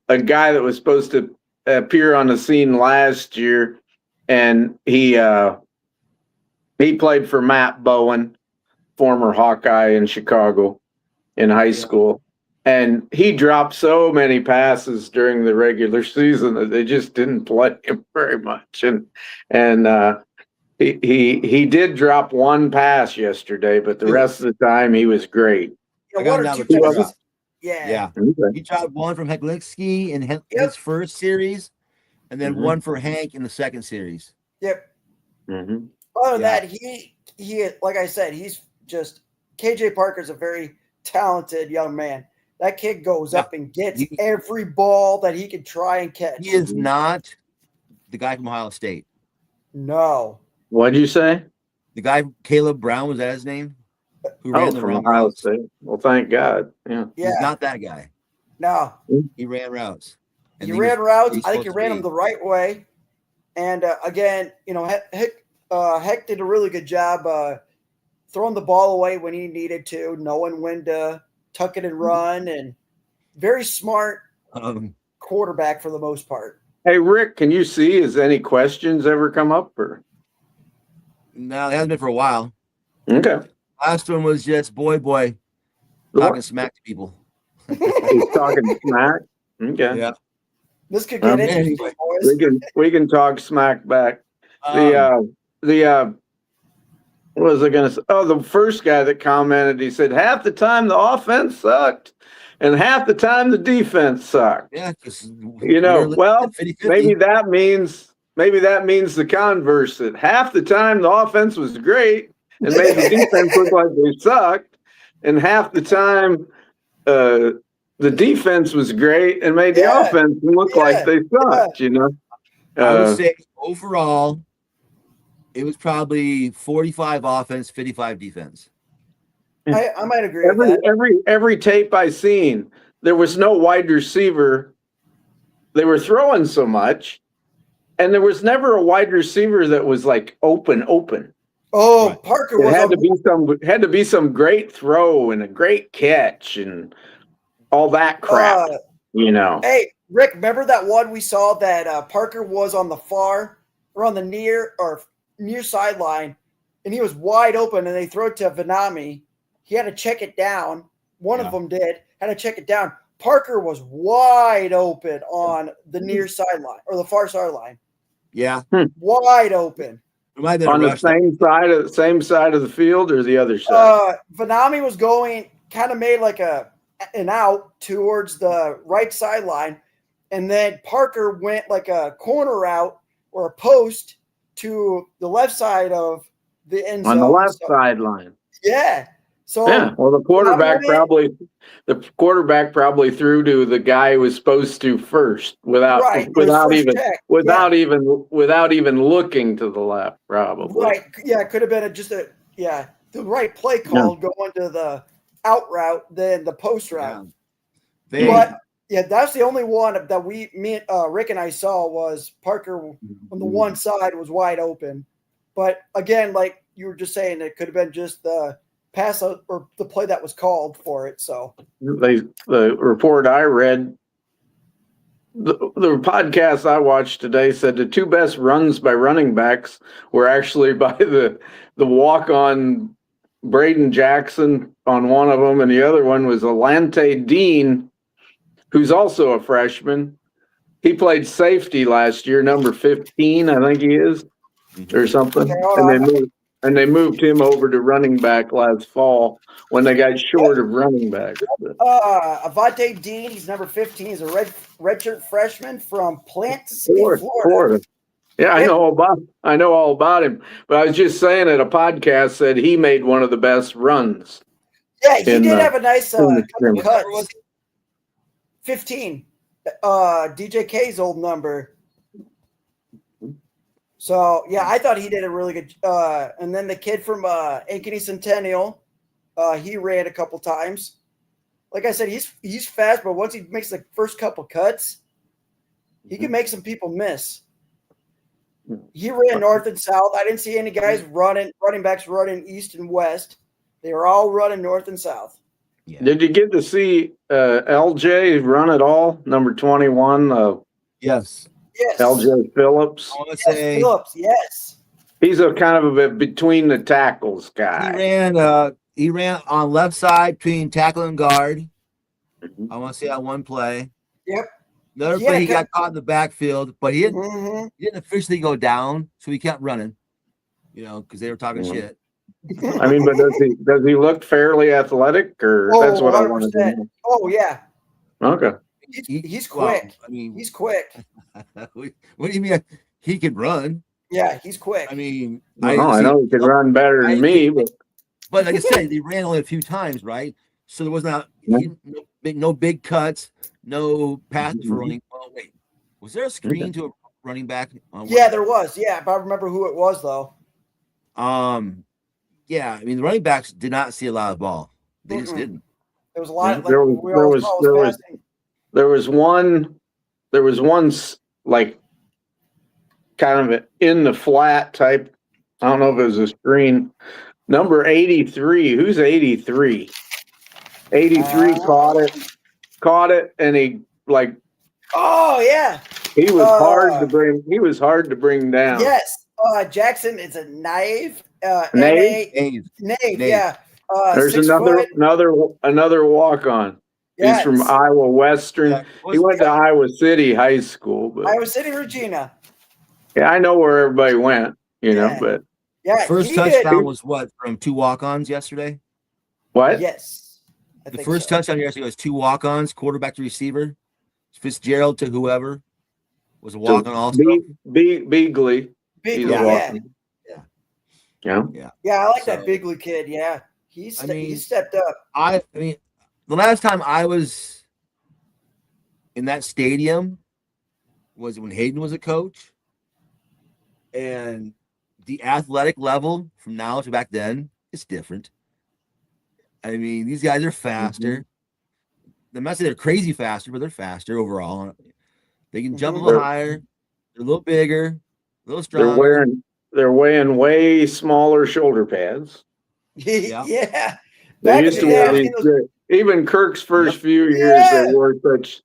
Speaker 4: a guy that was supposed to appear on the scene last year, and he played for Matt Bowen, former Hawkeye in Chicago, in high school. And he dropped so many passes during the regular season that they just didn't play him very much. And he did drop one pass yesterday, but the rest of the time he was great.
Speaker 3: I got
Speaker 2: one or
Speaker 3: him
Speaker 2: two
Speaker 3: down
Speaker 2: passes.
Speaker 3: Yeah.
Speaker 4: Okay.
Speaker 3: He dropped one from Heklicki in his first series, and then one for Hank in the second series.
Speaker 2: Yep.
Speaker 4: Mm-hmm.
Speaker 2: Other than that, he like I said, he's just KJ Parker's a very talented young man. That kid goes up and gets every ball that he can try and catch.
Speaker 3: He is not the guy from Ohio State.
Speaker 2: No.
Speaker 4: What'd you say?
Speaker 3: The guy, Caleb Brown, was that his name? Who ran the
Speaker 4: from
Speaker 3: wrong
Speaker 4: Ohio
Speaker 3: routes.
Speaker 4: State. Well, thank God. Yeah.
Speaker 3: He's not that guy.
Speaker 2: No.
Speaker 3: He ran routes. And
Speaker 2: He ran routes. I think he
Speaker 3: supposed to
Speaker 2: ran
Speaker 3: be.
Speaker 2: them the right way. And again, Heck did a really good job throwing the ball away when he needed to, knowing when to tuck it and run, and very smart quarterback for the most part.
Speaker 4: Hey, Rick, can you see? Has any questions ever come up? Or
Speaker 3: No, it hasn't been for a while.
Speaker 4: okay,
Speaker 3: Last one was just boy talking smack to people.
Speaker 4: he's talking smack. Okay,
Speaker 3: Yeah.
Speaker 2: This could get interesting, boys.
Speaker 4: we can talk smack back. What was I going to say? Oh, the first guy that commented, he said half the time the offense sucked, and half the time the defense sucked.
Speaker 3: Yeah,
Speaker 4: well,
Speaker 3: 50-50.
Speaker 4: maybe that means the converse. That half the time the offense was great and made the defense look like they sucked, and half the time the defense was great and made the offense look like they sucked.
Speaker 3: I would say overall, it was probably 45 offense, 55 defense.
Speaker 2: I might agree with that.
Speaker 4: Every tape I seen, there was no wide receiver. They were throwing so much, and there was never a wide receiver that was like open.
Speaker 2: Oh, right. Parker was
Speaker 4: had to be some great throw and a great catch and all that crap.
Speaker 2: Hey, Rick, remember that one we saw that Parker was on the far or on the near sideline, and he was wide open, and they throw it to Vanami. He had to check it down. One of them had to check it down. Parker was wide open on the near sideline or the far sideline.
Speaker 3: Yeah,
Speaker 2: wide open.
Speaker 4: On the same side of the field or the other side?
Speaker 2: Vanami was going, kind of made like an out towards the right sideline, and then Parker went like a corner route or a post to the left side of the end zone.
Speaker 4: On the left sideline.
Speaker 2: Yeah. So
Speaker 4: well, the quarterback probably threw to the guy who was supposed to first without even looking to the left, probably.
Speaker 2: Right. Yeah, it could have been the right play call going to the out route than the post route. But that's the only one that Rick and I saw was Parker on the one side was wide open. But again, like you were just saying, it could have been just the pass or the play that was called for it. So
Speaker 4: the report I read, the podcast I watched today said the two best runs by running backs were actually by the walk-on Braden Jackson on one of them, and the other one was Alante Dean, who's also a freshman. He played safety last year, number 15, I think he is, or something. And they moved him over to running back last fall when they got short of running backs.
Speaker 2: Avante Dean, he's number 15. He's a redshirt freshman from Plant City, Florida.
Speaker 4: Yeah, I know all about him. But I was just saying that a podcast said he made one of the best runs.
Speaker 2: Yeah, he did have a nice couple cuts. 15. DJ K's old number. So, yeah, I thought he did a really good and then the kid from Ankeny Centennial, he ran a couple times. Like I said, he's fast, but once he makes the first couple cuts, he can make some people miss. He ran north and south. I didn't see any guys running backs running east and west. They were all running north and south.
Speaker 3: Yeah.
Speaker 4: Did you get to see LJ run at all? Number 21.
Speaker 3: Yes.
Speaker 4: LJ Phillips.
Speaker 3: I want to say
Speaker 2: Phillips. Yes.
Speaker 4: He's a kind of a between the tackles guy.
Speaker 3: He ran He ran on left side between tackle and guard. I want to say on one play.
Speaker 2: Yep.
Speaker 3: Another play, he got caught in the backfield, but he didn't officially go down, so he kept running. Because they were talking shit.
Speaker 4: I mean, but does he look fairly athletic, or that's what 100%. I wanted to know?
Speaker 2: Oh yeah.
Speaker 4: Okay.
Speaker 2: He's quick.
Speaker 3: I mean,
Speaker 2: he's quick.
Speaker 3: What do you mean? He can run.
Speaker 2: Yeah, he's quick.
Speaker 3: I mean,
Speaker 4: I know he can run better than me, but
Speaker 3: like I said, he ran only a few times, right? So there was no big cuts, no passes for running. Oh wait, was there a screen to a running back?
Speaker 2: Yeah, there was. Yeah, but I remember who it was though.
Speaker 3: Yeah, I mean the running backs did not see a lot of the ball. They just didn't.
Speaker 2: There was a lot.
Speaker 4: There was one like kind of in the flat type. I don't know if it was a screen. Number 83. Who's 83? 83 caught it, and he like.
Speaker 2: Oh yeah.
Speaker 4: He was hard to bring. He was hard to bring down.
Speaker 2: Yes. Jackson is a Nave.
Speaker 3: Nave.
Speaker 2: Yeah.
Speaker 4: There's another walk on. Yes. He's from Iowa Western. Yeah. He went to Iowa City High School. But
Speaker 2: Iowa City, Regina.
Speaker 4: Yeah, I know where everybody went. But
Speaker 3: the first touchdown was what, from 2 walk-ons yesterday?
Speaker 4: What?
Speaker 2: Yes.
Speaker 3: The first touchdown yesterday was 2 walk-ons, quarterback to receiver. Fitzgerald to whoever was a walk-on also.
Speaker 4: Bigley.
Speaker 2: Yeah, I like that Bigley kid. Yeah, he stepped up.
Speaker 3: I mean, the last time I was in that stadium was when Hayden was a coach, and the athletic level from now to back then is different. I mean, these guys are faster. I'm not saying they're crazy faster, but they're faster overall. They can jump a little higher. They're a little bigger, a little stronger.
Speaker 4: They're wearing way smaller shoulder pads.
Speaker 2: Yeah.
Speaker 4: They used to wear these. Even Kirk's first few years, they wore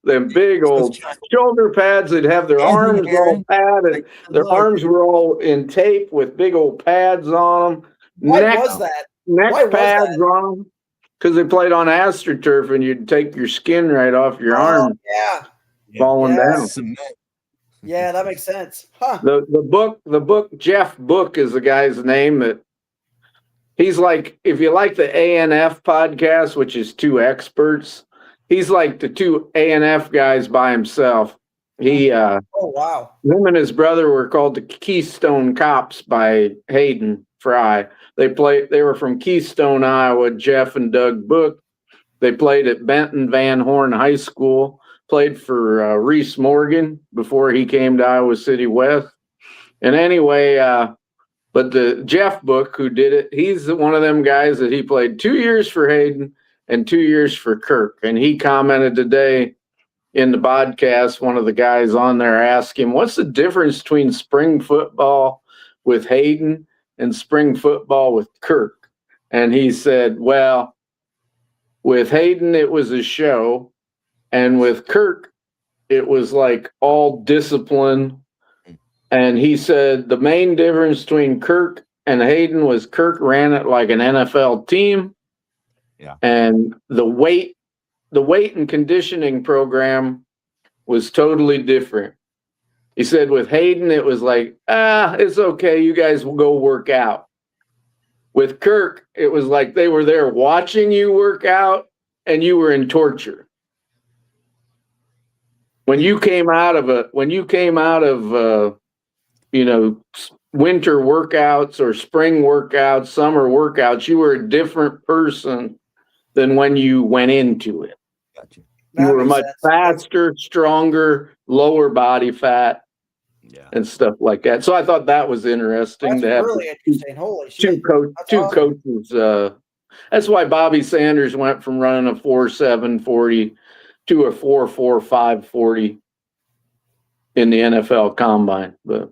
Speaker 4: them big old shoulder pads. They'd have their arms all padded. Their arms were all in tape with big old pads on them.
Speaker 2: Why was that?
Speaker 4: Neck pads on them. Because they played on AstroTurf, and you'd take your skin right off your arm. Falling down.
Speaker 2: Yeah, that makes sense. Huh.
Speaker 4: The book, Jeff Book is the guy's name. That he's like, if you like the A&F podcast, which is 2 experts, he's like the 2 A&F guys by himself. He
Speaker 2: oh wow.
Speaker 4: Him and his brother were called the Keystone Cops by Hayden Fry. They were from Keystone, Iowa, Jeff and Doug Book. They played at Benton Van Horn High School, played for Reese Morgan before he came to Iowa City West. And anyway, but the Jeff Book who did it, he's one of them guys that he played 2 years for Hayden and 2 years for Kirk. And he commented today in the podcast, one of the guys on there asked him, what's the difference between spring football with Hayden and spring football with Kirk? And he said, well, with Hayden, it was a show. And with Kirk, it was like all discipline. And he said the main difference between Kirk and Hayden was Kirk ran it like an NFL team.
Speaker 3: Yeah.
Speaker 4: And the weight and conditioning program was totally different. He said with Hayden, it was like, it's okay. You guys will go work out. With Kirk, it was like they were there watching you work out and you were in torture. When you came out of winter workouts or spring workouts, summer workouts, you were a different person than when you went into it.
Speaker 3: Gotcha.
Speaker 4: You were much faster, stronger, lower body fat, and stuff like that. So I thought that was interesting to have
Speaker 2: really interesting. Holy shit.
Speaker 4: two coaches. That's why Bobby Sanders went from running a 4.7 40 to a 4.45 40 in the NFL Combine. But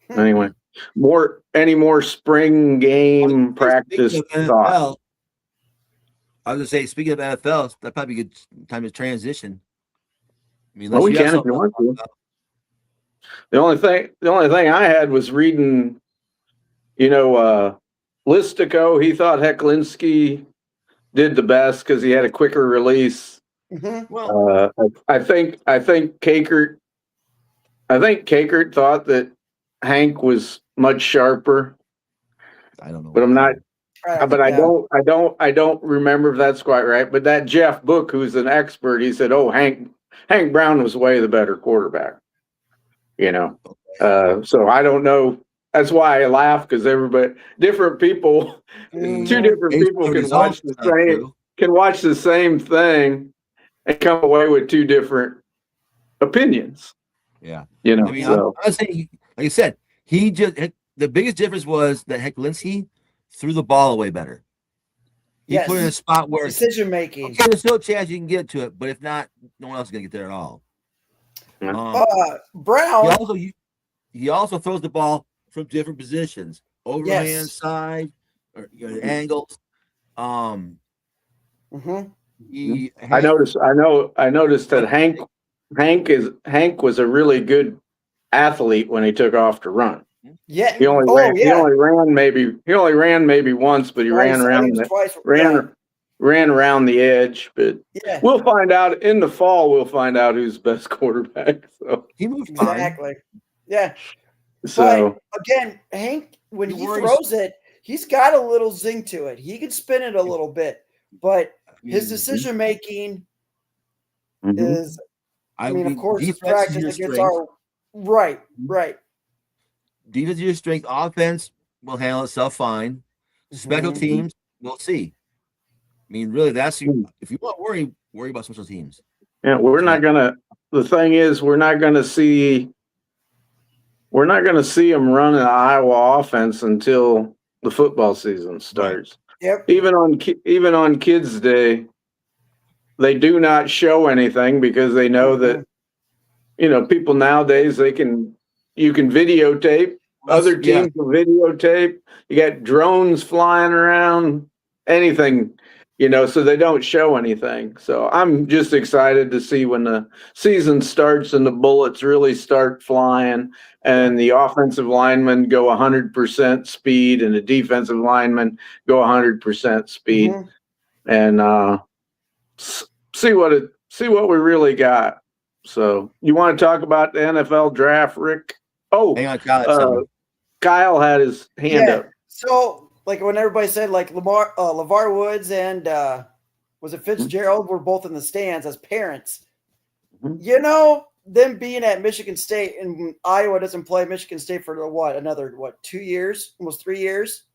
Speaker 4: anyway, any more spring game practice thoughts?
Speaker 3: I was gonna say, speaking of NFL, that'd probably be a good time to transition. I mean,
Speaker 4: we can if you want to. The only thing I had was reading, Listico, he thought Hecklinski did the best because he had a quicker release.
Speaker 2: Mm-hmm.
Speaker 3: Well,
Speaker 4: I think Kakert thought that Hank was much sharper,
Speaker 3: I don't know.
Speaker 4: but I'm not. But I
Speaker 2: Yeah.
Speaker 4: don't remember if that's quite right. But that Jeff Book, who's an expert, he said, "Oh, Hank Brown was way the better quarterback." You know, so I don't know. That's why I laugh because different people,
Speaker 2: Mhm.
Speaker 4: two different
Speaker 3: Based
Speaker 4: people
Speaker 3: on
Speaker 4: can
Speaker 3: results,
Speaker 4: watch
Speaker 3: it's not true.
Speaker 4: the same thing and come away with two different opinions.
Speaker 3: Yeah.
Speaker 4: You know,
Speaker 3: I mean,
Speaker 4: so
Speaker 3: I'm saying, like I said, the biggest difference was that Hecklinski threw the ball away better. He put it in a
Speaker 2: Yes.
Speaker 3: spot where
Speaker 2: Decision making.
Speaker 3: okay, there's still a chance you can get to it, but if not, no one else is gonna get there at all.
Speaker 2: Brown.
Speaker 3: He also throws the ball from different positions, overhand side, or angles.
Speaker 2: Mm-hmm.
Speaker 4: I noticed that Hank was a really good athlete when he took off to run.
Speaker 2: Yeah.
Speaker 4: He only ran maybe once, but he ran around the edge. But we'll find out in the fall. We'll find out who's best quarterback. So
Speaker 3: he moves fine.
Speaker 2: Exactly. Yeah.
Speaker 4: So
Speaker 2: but again, Hank, when he throws it, he's got a little zing to it. He can spin it a little bit, but his decision making is. I mean, of course, it's practice against our right.
Speaker 3: Defense is your strength. Offense will handle itself fine. Special teams, we'll see. I mean, really, that's if you want to worry about special teams.
Speaker 4: Yeah, we're not gonna. The thing is, we're not gonna see them run an Iowa offense until the football season starts.
Speaker 2: Right. Yep.
Speaker 4: Even on Kids Day, they do not show anything because they know that people nowadays you can videotape. Other teams will videotape. You got drones flying around, anything, so they don't show anything. So I'm just excited to see when the season starts and the bullets really start flying and the offensive linemen go 100% speed and the defensive linemen go 100% speed and see what we really got. So you want to talk about the NFL draft, Rick? Oh,
Speaker 3: hang on,
Speaker 4: Kyle had his hand up.
Speaker 2: So, like when everybody said, like LeVar Woods and was it Fitzgerald were both in the stands as parents. Them being at Michigan State and Iowa doesn't play Michigan State for another 2 years, almost 3 years.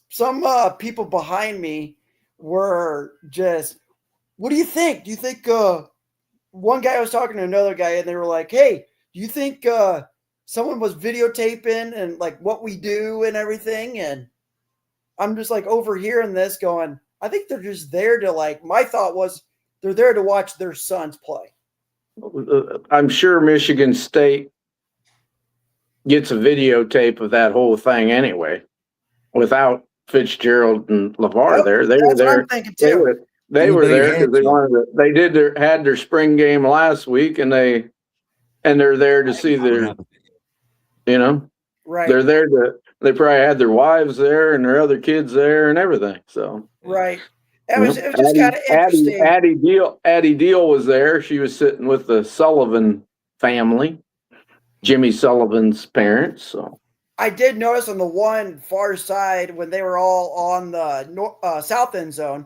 Speaker 2: Some people behind me were just, what do you think? Do you think one guy was talking to another guy and they were like, hey, do you think someone was videotaping and like what we do and everything? And I'm just like overhearing this going, I think they're just there to my thought was they're there to watch their sons play.
Speaker 4: I'm sure Michigan State gets a videotape of that whole thing anyway, without Fitzgerald and LeVar there. They were there.
Speaker 2: I'm thinking too.
Speaker 4: They were there because they had their spring game last week and they're there to see their,
Speaker 2: right.
Speaker 4: They're there they probably had their wives there and their other kids there and everything. So,
Speaker 2: right. It was just kind of interesting.
Speaker 4: Addie Deal was there. She was sitting with the Sullivan family, Jimmy Sullivan's parents. So
Speaker 2: I did notice on the one far side when they were all on the south end zone,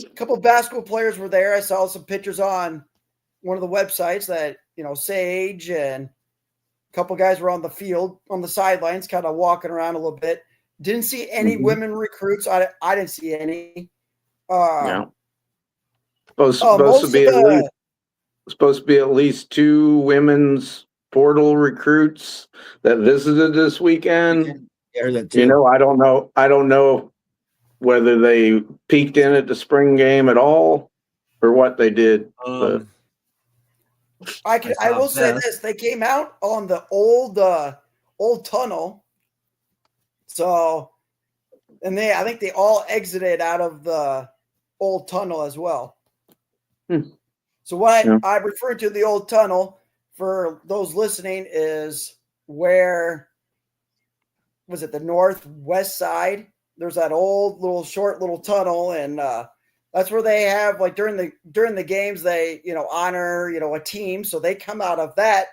Speaker 2: a couple of basketball players were there. I saw some pictures on one of the websites that, Sage and a couple of guys were on the field, on the sidelines, kind of walking around a little bit. Didn't see any women recruits. I didn't see any.
Speaker 4: Supposed to be at least 2 women's portal recruits that visited this weekend. I don't know whether they peeked in at the spring game at all or what they did. But
Speaker 2: I will say this: they came out on the old tunnel. So, and I think they all exited out of the old tunnel as well. So what I refer to the old tunnel for those listening is where was it the northwest side? There's that old little short little tunnel, and that's where they have like during the games they honor a team, so they come out of that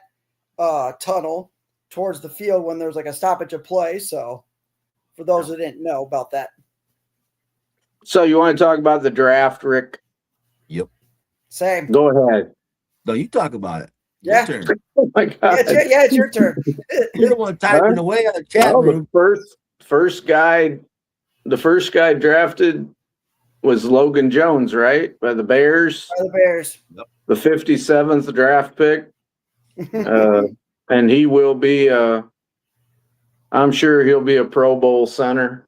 Speaker 2: tunnel towards the field when there's like a stoppage of play. So for those who didn't know about that.
Speaker 4: So you want to talk about the draft, Rick?
Speaker 3: Yep.
Speaker 2: Same.
Speaker 4: Go ahead.
Speaker 3: No, you talk about it.
Speaker 2: Yeah.
Speaker 3: Your turn.
Speaker 4: Oh my God.
Speaker 2: Yeah, it's your turn.
Speaker 3: You're the one typing away on the chat room.
Speaker 4: The first guy drafted was Logan Jones, right? By the Bears.
Speaker 2: By the Bears.
Speaker 4: The 57th draft pick. And he will be I'm sure he'll be a Pro Bowl center,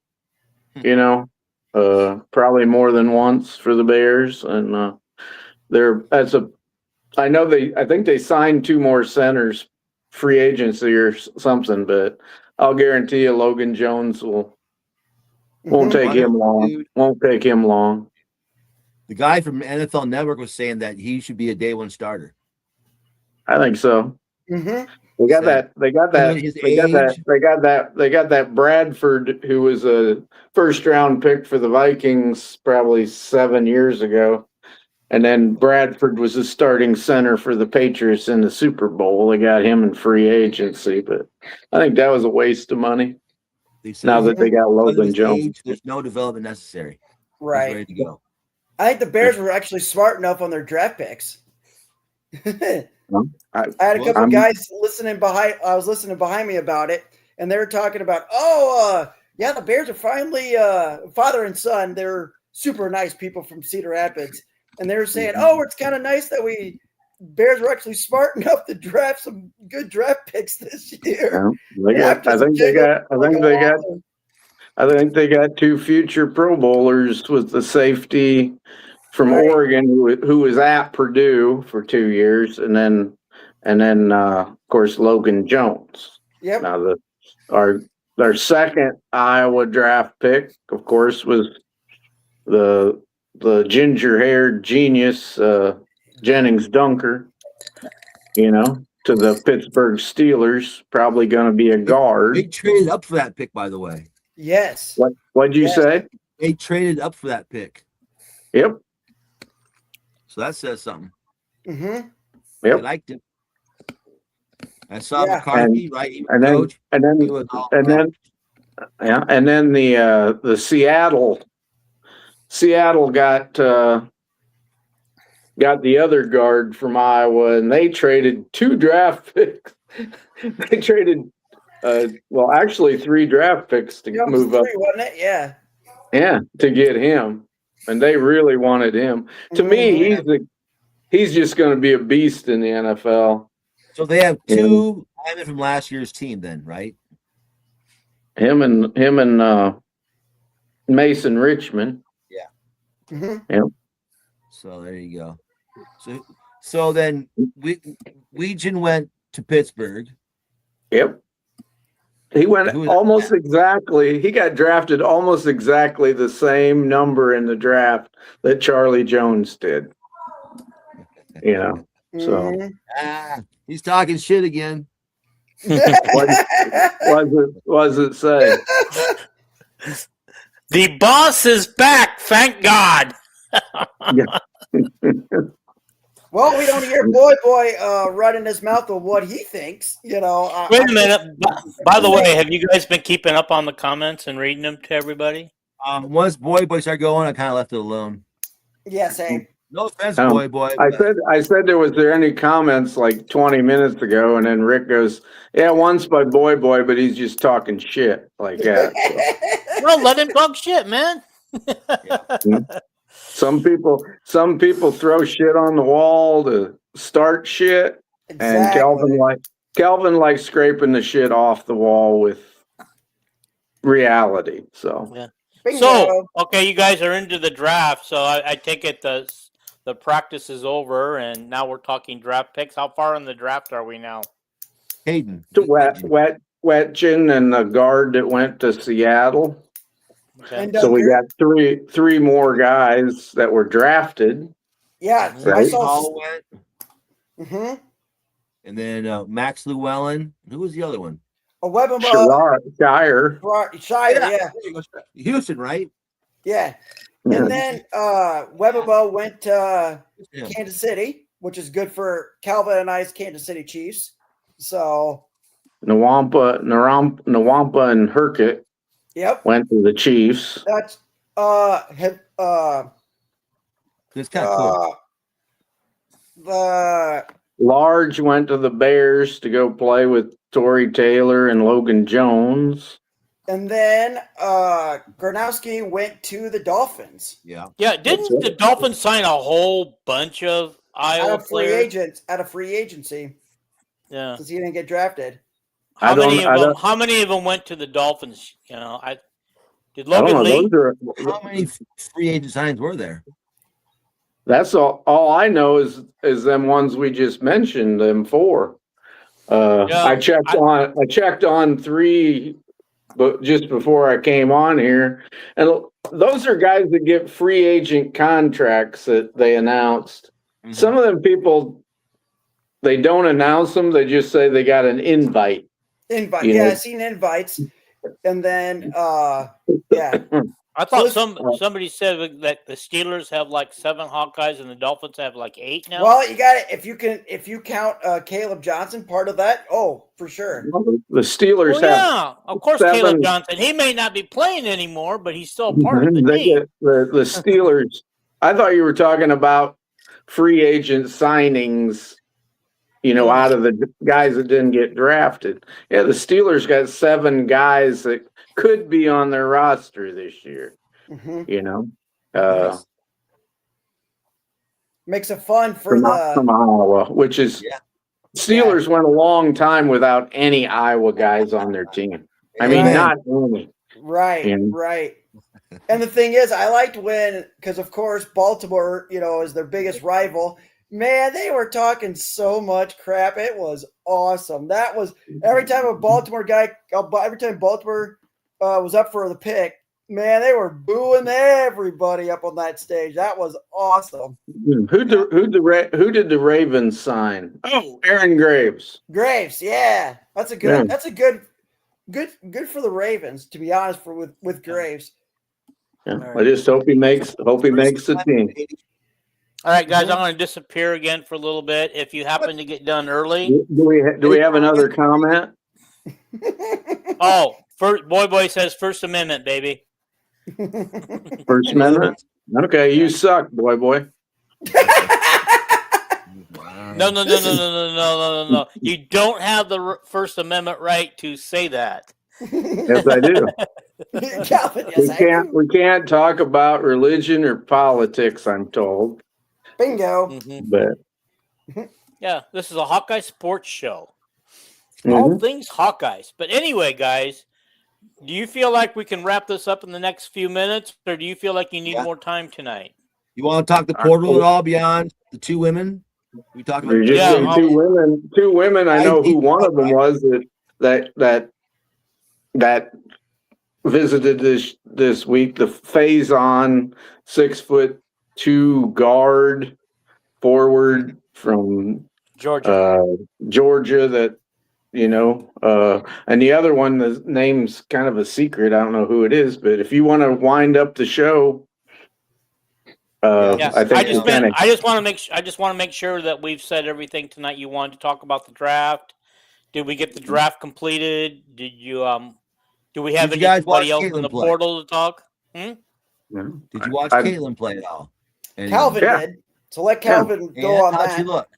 Speaker 4: probably more than once for the Bears. And I think they signed 2 more centers, free agency or something, but I'll guarantee you Logan Jones won't take him long. Won't take him long.
Speaker 3: The guy from NFL Network was saying that he should be a day 1 starter.
Speaker 4: I think so.
Speaker 2: Mm-hmm.
Speaker 4: They got that Bradford, who was a first round pick for the Vikings probably 7 years ago. And then Bradford was the starting center for the Patriots in the Super Bowl. They got him in free agency, but I think that was a waste of money. Now that they got Logan Jones.
Speaker 3: There's no development necessary.
Speaker 2: Right.
Speaker 3: He's ready to go.
Speaker 2: I think the Bears were actually smart enough on their draft picks. I had a couple of guys listening behind. I was listening behind me about it, and they were talking about, the Bears are finally father and son. They're super nice people from Cedar Rapids, and they were saying, it's kind of nice that Bears were actually smart enough to draft some good draft picks this year.
Speaker 4: I think they got 2 future Pro Bowlers with the safety from Oregon who was at Purdue for 2 years, and then of course Logan Jones.
Speaker 2: Yep.
Speaker 4: Now our second Iowa draft pick, of course, was the ginger-haired genius Jennings Dunker. To the Pittsburgh Steelers, probably going to be a guard.
Speaker 3: They traded up for that pick, by the way.
Speaker 2: Yes.
Speaker 4: What'd you say?
Speaker 3: They traded up for that pick.
Speaker 4: Yep.
Speaker 3: So that says something.
Speaker 2: Mm-hmm.
Speaker 4: Yep.
Speaker 3: I liked it. I saw McCarthy, right?
Speaker 4: And then the Seattle got the other guard from Iowa, and they traded 2 draft picks. They traded, actually 3 draft picks to move up.
Speaker 2: Wasn't it? Yeah.
Speaker 4: Yeah, to get him, and they really wanted him. To me, he's just going to be a beast in the NFL.
Speaker 3: So they have 2 linemen from last year's team, then, right?
Speaker 4: Him and Mason Richmond.
Speaker 3: Yeah.
Speaker 2: Mm-hmm.
Speaker 4: Yep.
Speaker 3: So there you go. So then Weegen went to Pittsburgh.
Speaker 4: Yep. He went almost exactly. He got drafted almost exactly the same number in the draft that Charlie Jones did. So
Speaker 3: he's talking shit again.
Speaker 4: What does it say?
Speaker 1: The boss is back, thank God.
Speaker 2: Well, we don't hear Boy running his mouth of what he thinks.
Speaker 1: Wait a minute. By the way, have you guys been keeping up on the comments and reading them to everybody?
Speaker 3: Once Boy started going, I kind of left it alone.
Speaker 2: Yeah, same.
Speaker 3: No offense, Boy.
Speaker 4: I said was there any comments like 20 minutes ago, and then Rick goes, "Yeah, once by Boy, but he's just talking shit like that." So.
Speaker 1: Well, let him talk shit, man.
Speaker 4: Some people throw shit on the wall to start shit,
Speaker 2: Exactly.
Speaker 4: and Calvin likes scraping the shit off the wall with reality. So
Speaker 1: yeah. So okay, you guys are into the draft. So I take it the practice is over, and now we're talking draft picks. How far in the draft are we now?
Speaker 3: Hayden.
Speaker 4: To Wetchin and the guard that went to Seattle.
Speaker 1: Okay.
Speaker 4: So we got three more guys that were drafted.
Speaker 2: Yeah,
Speaker 4: right?
Speaker 2: I saw.
Speaker 3: Hall went.
Speaker 2: Mm-hmm.
Speaker 3: And then Max Llewellyn. Who was the other one?
Speaker 2: Webber,
Speaker 4: Shire.
Speaker 2: Shire,
Speaker 3: Houston, right?
Speaker 2: yeah. And then Webber went to Kansas City, which is good for Calvin and I's Kansas City Chiefs. So
Speaker 4: Nawampa and Herkett went to the Chiefs.
Speaker 2: That's
Speaker 3: it's kind of cool.
Speaker 2: The
Speaker 4: Large went to the Bears to go play with Torrey Taylor and Logan Jones.
Speaker 2: And then Gronowski went to the Dolphins.
Speaker 3: Yeah.
Speaker 1: Yeah, didn't the Dolphins sign a whole bunch of Iowa players?
Speaker 2: Out of free agency.
Speaker 1: Yeah.
Speaker 2: Because he didn't get drafted.
Speaker 1: How many of them went to the Dolphins? You know, did Logan Lee?
Speaker 3: How many free agent signings were there?
Speaker 4: That's all I know is them ones we just mentioned, them 4. I checked on 3 but just before I came on here, and those are guys that get free agent contracts that they announced. Mm-hmm. Some of them people, they don't announce them; they just say they got an invite.
Speaker 2: I've seen invites, and then
Speaker 1: I thought somebody said that the Steelers have like 7 Hawkeyes and the Dolphins have like 8 now.
Speaker 2: Well, you got it. If you count Caleb Johnson part of that, for sure.
Speaker 4: The Steelers have.
Speaker 1: Yeah, of course, 7. Caleb Johnson. He may not be playing anymore, but he's still part of the team.
Speaker 4: The Steelers. I thought you were talking about free agent signings. Out of the guys that didn't get drafted. Yeah, the Steelers got 7 guys that could be on their roster this year.
Speaker 2: Mm-hmm. Makes it fun for
Speaker 4: from Iowa, which is Steelers went a long time without any Iowa guys on their team. I mean, not any.
Speaker 2: Right, right. And the thing is, I liked because of course Baltimore, is their biggest rival. Man, they were talking so much crap. It was awesome. That was every time Baltimore was up for the pick, man, they were booing everybody up on that stage. That was awesome.
Speaker 4: Who did the Ravens sign? Oh, Aaron Graves.
Speaker 2: Graves, yeah. That's a good for the Ravens, to be honest, with Graves.
Speaker 4: Yeah. Right. I just hope he makes the team.
Speaker 1: All right, guys, I'm going to disappear again for a little bit. If you happen to get done early,
Speaker 4: do we have another comment?
Speaker 1: Boy says First Amendment, baby.
Speaker 4: First Amendment. Okay, you suck, boy.
Speaker 1: No. You don't have the First Amendment right to say that.
Speaker 4: Yes, I do. We can't talk about religion or politics, I'm told.
Speaker 2: Bingo.
Speaker 1: Mm-hmm.
Speaker 4: But
Speaker 1: yeah, this is a Hawkeye sports show. All things Hawkeyes. But anyway, guys, do you feel like we can wrap this up in the next few minutes, or do you feel like you need more time tonight?
Speaker 3: You want to talk the portal at all beyond the 2 women? We talking about
Speaker 4: 2 women. 2 women. I know who one of them was that visited this week. The Faison 6'2" guard forward from Georgia. That. And the other one, the name's kind of a secret. I don't know who it is, but if you want to wind up the show, I
Speaker 1: just want to make sure that we've said everything tonight. You wanted to talk about the draft. Did we get the draft completed? Did you do we have anybody else in the portal to talk?
Speaker 3: Did you watch Caitlin play at all?
Speaker 2: Calvin did. So let Calvin go on that.
Speaker 3: How'd she look?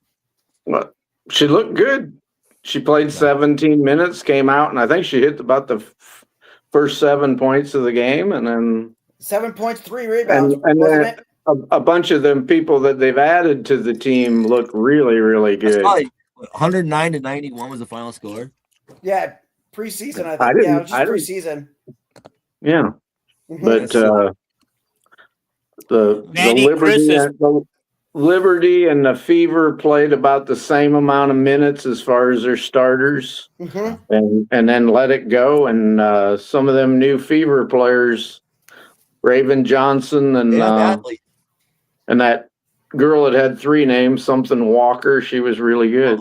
Speaker 4: Well, she looked good. She played 17 minutes, came out, and I think she hit about the first 7 points of the game, and then
Speaker 2: 7 points, 3 rebounds.
Speaker 4: And then a bunch of them people that they've added to the team look really, really good.
Speaker 3: 109-91 was the final score.
Speaker 2: Yeah, preseason. I think. It was just preseason.
Speaker 4: Yeah, but the Liberty and the Fever played about the same amount of minutes as far as their starters, and then let it go. And some of them new Fever players, Raven Johnson and that girl that had 3 names, something Walker. She was really good.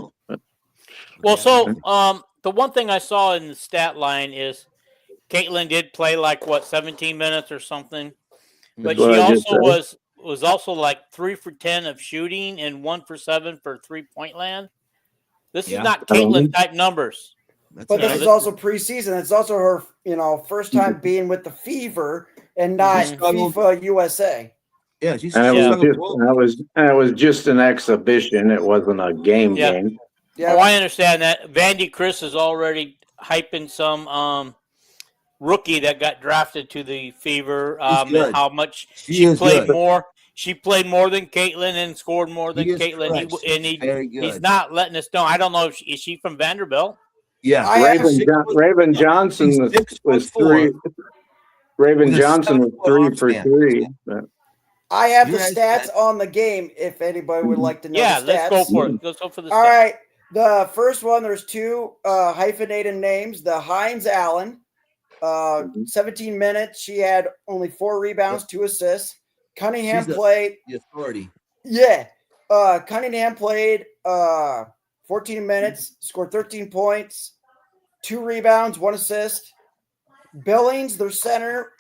Speaker 1: Well, so the one thing I saw in the stat line is Caitlin did play like 17 minutes or something, but she also was also like 3 for 10 of shooting and 1 for 7 for 3-point land. This is not Caitlin type numbers.
Speaker 2: But this is also preseason. It's also her, first time being with the Fever and not FIFA USA.
Speaker 3: Yeah,
Speaker 4: it was just an exhibition. It wasn't a game.
Speaker 1: Yeah. Oh, I understand that. Vandy Chris is already hyping some rookie that got drafted to the Fever. And how much she played more. She played more than Caitlin and scored more than Caitlin. He's not letting us know. I don't know. Is she from Vanderbilt?
Speaker 3: Yeah.
Speaker 4: Raven Johnson was 3. Raven Johnson was 3 for 3.
Speaker 2: I have the stats on the game if anybody would like to know the stats.
Speaker 1: Let's go for it. Let's go for the stats.
Speaker 2: All right. The first one, there's 2 hyphenated names. The Hines Allen, 17 minutes. She had only 4 rebounds, 2 assists. Cunningham played.
Speaker 3: The authority.
Speaker 2: Yeah. Cunningham played 14 minutes, scored 13 points, 2 rebounds, 1 assist. Billings, their center,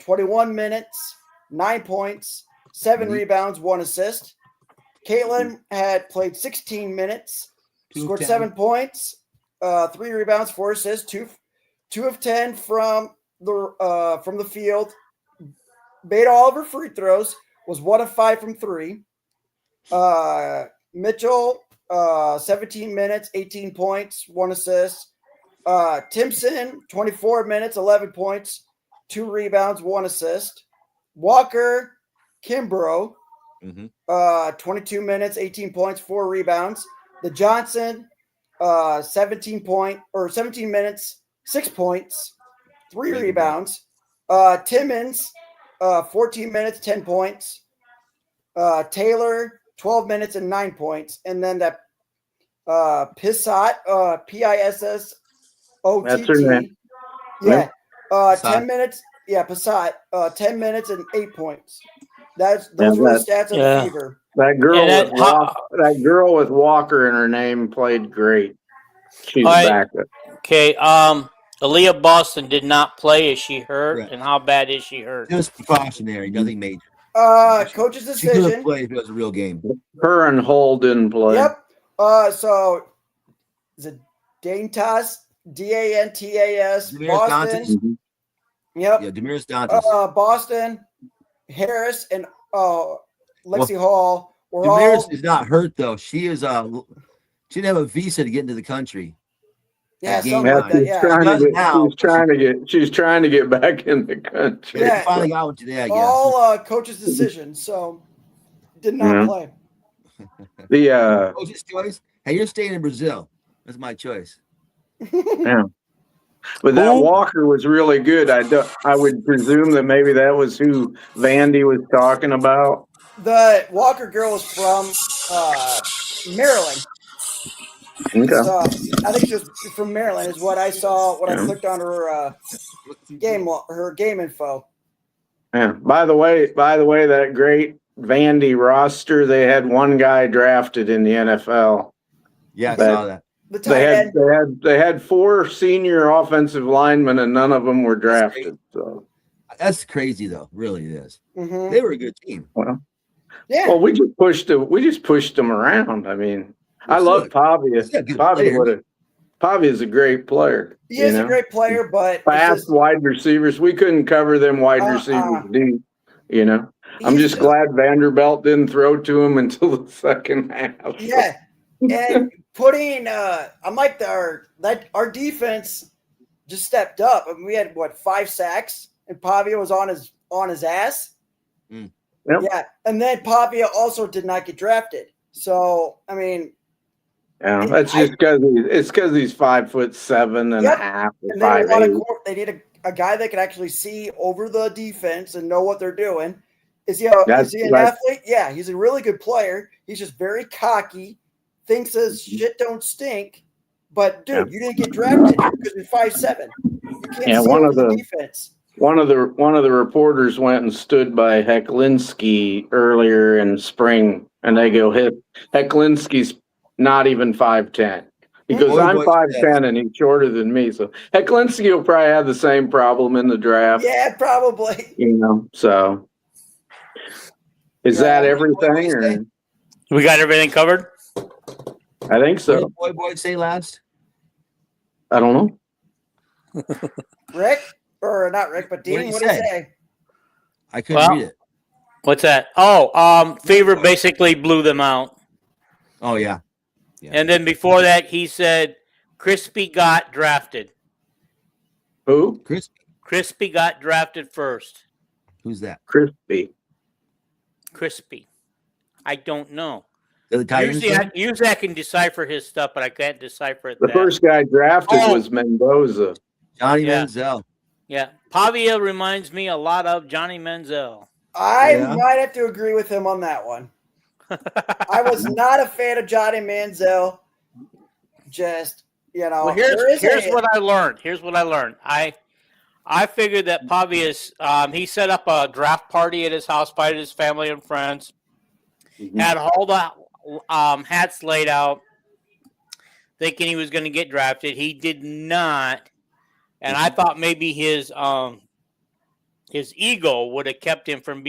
Speaker 2: 21 minutes, 9 points, 7 rebounds, 1 assist. Caitlin had played 16 minutes, scored 7 points, 3 rebounds, 4 assists, 2 of 10 from the field. Made all of her free throws, was 1 of 5 from 3. Mitchell, 17 minutes, 18 points, 1 assist. Timpson, 24 minutes, 11 points, 2 rebounds, 1 assist. Walker Kimbrough, 22 minutes, 18 points, 4 rebounds. The Johnson, 17 minutes, 6 points, 3 rebounds. Timmons, 14 minutes, 10 points. Taylor, 12 minutes and 9 points. And then that Pissott, Pissott.
Speaker 4: That's her name.
Speaker 2: Yeah. 10 minutes. Yeah, Pissott, 10 minutes and 8 points. Those were the stats of the Fever.
Speaker 4: That girl with Walker in her name played great. She's back.
Speaker 1: Okay. Aaliyah Boston did not play. Is she hurt? Right. And how bad is she hurt?
Speaker 3: Just precautionary, nothing major.
Speaker 2: Coach's decision.
Speaker 3: She could have played if it was a real game.
Speaker 4: Her and Hull didn't play.
Speaker 2: Yep. So is it Dantas? Dantas. Boston.
Speaker 3: Mm-hmm.
Speaker 2: Yep.
Speaker 3: Yeah, Demiris Dantas.
Speaker 2: Boston, Harris, and Lexi Hall.
Speaker 3: Demiris is not hurt though. She is she didn't have a visa to get into the country.
Speaker 2: Yeah,
Speaker 4: she's trying to get back in the country.
Speaker 3: Yeah, finally got one today, I guess.
Speaker 2: All coach's decision, so did not play.
Speaker 4: The
Speaker 3: coach's choice. Hey, you're staying in Brazil. That's my choice.
Speaker 4: Yeah. But that Walker was really good. I would presume that maybe that was who Vandy was talking about.
Speaker 2: The Walker girl was from Maryland.
Speaker 4: Okay.
Speaker 2: So, I think she was from Maryland is what I saw when I clicked on her game info.
Speaker 4: Yeah. By the way, that great Vandy roster, they had one guy drafted in the NFL.
Speaker 3: Yeah, I saw that.
Speaker 4: They had 4 senior offensive linemen, and none of them were drafted. So
Speaker 3: that's crazy, though. Really, it is.
Speaker 2: Mm-hmm.
Speaker 3: They were a good team.
Speaker 4: Well, we just pushed them around. I mean, I love Pavia. Pavia is a great player.
Speaker 2: He is a great player, but
Speaker 4: fast wide receivers. We couldn't cover them wide receivers deep. I'm just glad Vanderbilt didn't throw to him until the second half.
Speaker 2: Yeah, and putting I'm like our defense just stepped up. I mean, we had 5 sacks, and Pavia was on his ass.
Speaker 3: Mm.
Speaker 4: Yep.
Speaker 2: Yeah, and then Pavia also did not get drafted. So I mean,
Speaker 4: yeah, that's just because he's 5'7" and a half,
Speaker 2: and
Speaker 4: 5'8".
Speaker 2: They need a guy that can actually see over the defense and know what they're doing. Is he an athlete? Yeah, he's a really good player. He's just very cocky. Thinks his shit don't stink. But dude, you didn't get drafted because you're 5'7". You can't see over the defense.
Speaker 4: One of the reporters went and stood by Hecklinski earlier in spring, and they go, Hecklinski's not even 5'10". He goes, I'm
Speaker 3: Boy,
Speaker 4: 5'10" and he's shorter than me. So Hecklinski will probably have the same problem in the draft.
Speaker 2: Yeah, probably.
Speaker 4: So is that everything? Or?
Speaker 1: We got everything covered?
Speaker 4: I think so.
Speaker 3: What did Boy say last?
Speaker 4: I don't know.
Speaker 2: Rick? Or not Rick, but Dean, what did he say?
Speaker 3: I couldn't read it.
Speaker 1: What's that? Oh, Fever basically blew them out.
Speaker 3: Oh, yeah.
Speaker 1: And then before that, he said Crispy got drafted.
Speaker 4: Who?
Speaker 1: Crispy got drafted first.
Speaker 3: Who's that?
Speaker 4: Crispy.
Speaker 1: I don't know.
Speaker 3: Usually
Speaker 1: I can decipher his stuff, but I can't decipher it.
Speaker 4: The first guy drafted was Mendoza.
Speaker 3: Johnny Manziel.
Speaker 1: Yeah. Pavia reminds me a lot of Johnny Manziel.
Speaker 2: I might have to agree with him on that one. I was not a fan of Johnny Manziel. Just,
Speaker 1: Well, here's what I learned. I figured that Pavia's he set up a draft party at his house, invited his family and friends, had all the hats laid out, thinking he was going to get drafted. He did not, and I thought maybe his ego would have kept him from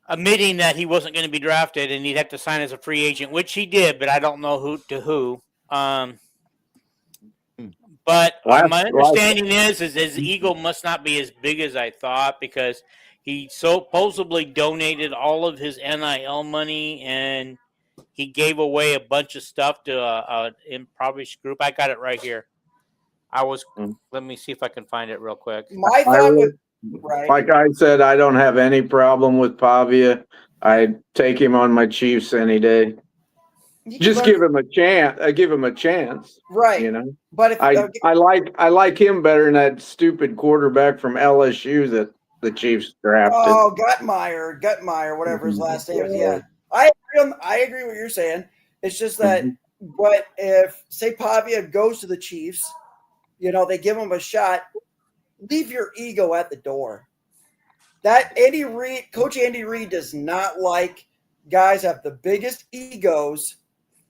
Speaker 1: admitting that he wasn't going to be drafted and he'd have to sign as a free agent, which he did, but I don't know who. But my understanding is his ego must not be as big as I thought, because he supposedly donated all of his NIL money and he gave away a bunch of stuff to an impoverished group. I got it right here. Let me see if I can find it real quick.
Speaker 2: My thought
Speaker 4: like I said, I don't have any problem with Pavia. I'd take him on my Chiefs any day. Just give him a chance. I give him a chance.
Speaker 2: Right. But if,
Speaker 4: I like him better than that stupid quarterback from LSU that the Chiefs drafted.
Speaker 2: Oh, Gutmeyer, whatever his last name is. Yeah. I agree with what you're saying. It's just that, but if, say, Pavia goes to the Chiefs, they give him a shot, leave your ego at the door. Coach Andy Reid does not like guys have the biggest egos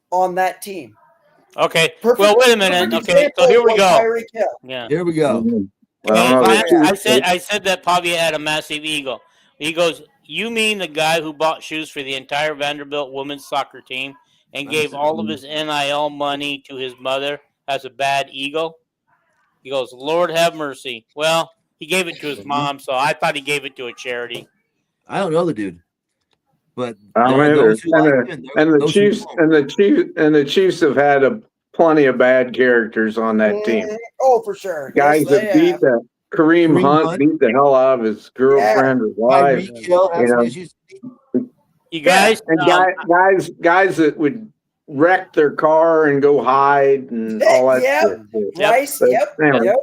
Speaker 2: on that team.
Speaker 1: Okay. Well, wait a minute. Okay, so here we go.
Speaker 3: Yeah. Here we go.
Speaker 1: I said that Pavia had a massive ego. He goes, you mean the guy who bought shoes for the entire Vanderbilt women's soccer team and gave all of his NIL money to his mother has a bad ego? He goes, Lord have mercy. Well, he gave it to his mom, so I thought he gave it to a charity.
Speaker 3: I don't know the dude, but
Speaker 4: the Chiefs have had plenty of bad characters on that team.
Speaker 2: Oh, for sure.
Speaker 4: Guys that beat that Kareem Hunt beat the hell out of his girlfriend or wife.
Speaker 1: You guys,
Speaker 4: and guys that would wreck their car and go hide and all that stuff.
Speaker 2: Nice.
Speaker 4: Anyway,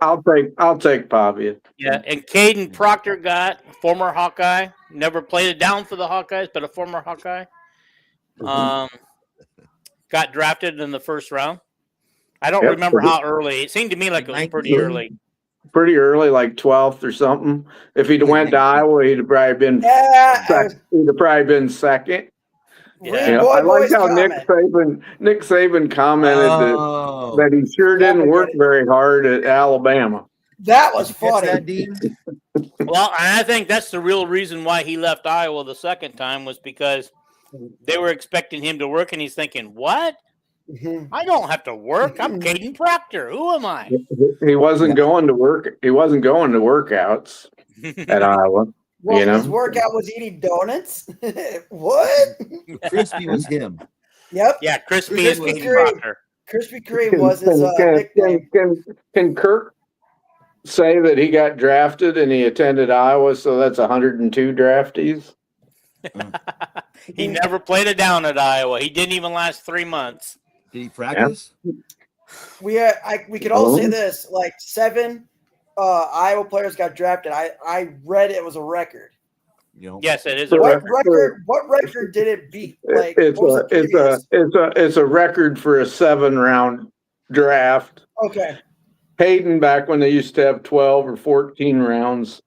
Speaker 4: I'll take Pavia.
Speaker 1: Yeah, and Caden Proctor former Hawkeye, never played it down for the Hawkeyes, but a former Hawkeye. Got drafted in the first round. I don't remember how early. It seemed to me like it was pretty early.
Speaker 4: Pretty early, like 12th or something. If he'd went to Iowa, he'd have probably been second.
Speaker 1: Yeah.
Speaker 4: I like how Nick Saban commented that he sure didn't work very hard at Alabama.
Speaker 2: That was funny.
Speaker 1: Well, and I think that's the real reason why he left Iowa the second time, was because they were expecting him to work, and he's thinking, what? I don't have to work. I'm Caden Proctor. Who am I?
Speaker 4: He wasn't going to work. He wasn't going to workouts at Iowa.
Speaker 2: Well, his workout was eating donuts. What?
Speaker 3: Crispy was him.
Speaker 2: Yep.
Speaker 1: Yeah, Crispy is Caden Proctor.
Speaker 2: Krispy Kreme was his nickname.
Speaker 4: Can Kirk say that he got drafted and he attended Iowa, so that's 102 draftees?
Speaker 1: He never played it down at Iowa. He didn't even last 3 months.
Speaker 3: Did he practice?
Speaker 2: Yeah. We could all say this, like 7 Iowa players got drafted. I read it was a record.
Speaker 1: Yes, it is a record.
Speaker 2: What record did it beat? Like,
Speaker 4: it's a record for a 7-round draft.
Speaker 2: Okay.
Speaker 4: Hayden, back when they used to have 12 or 14 rounds,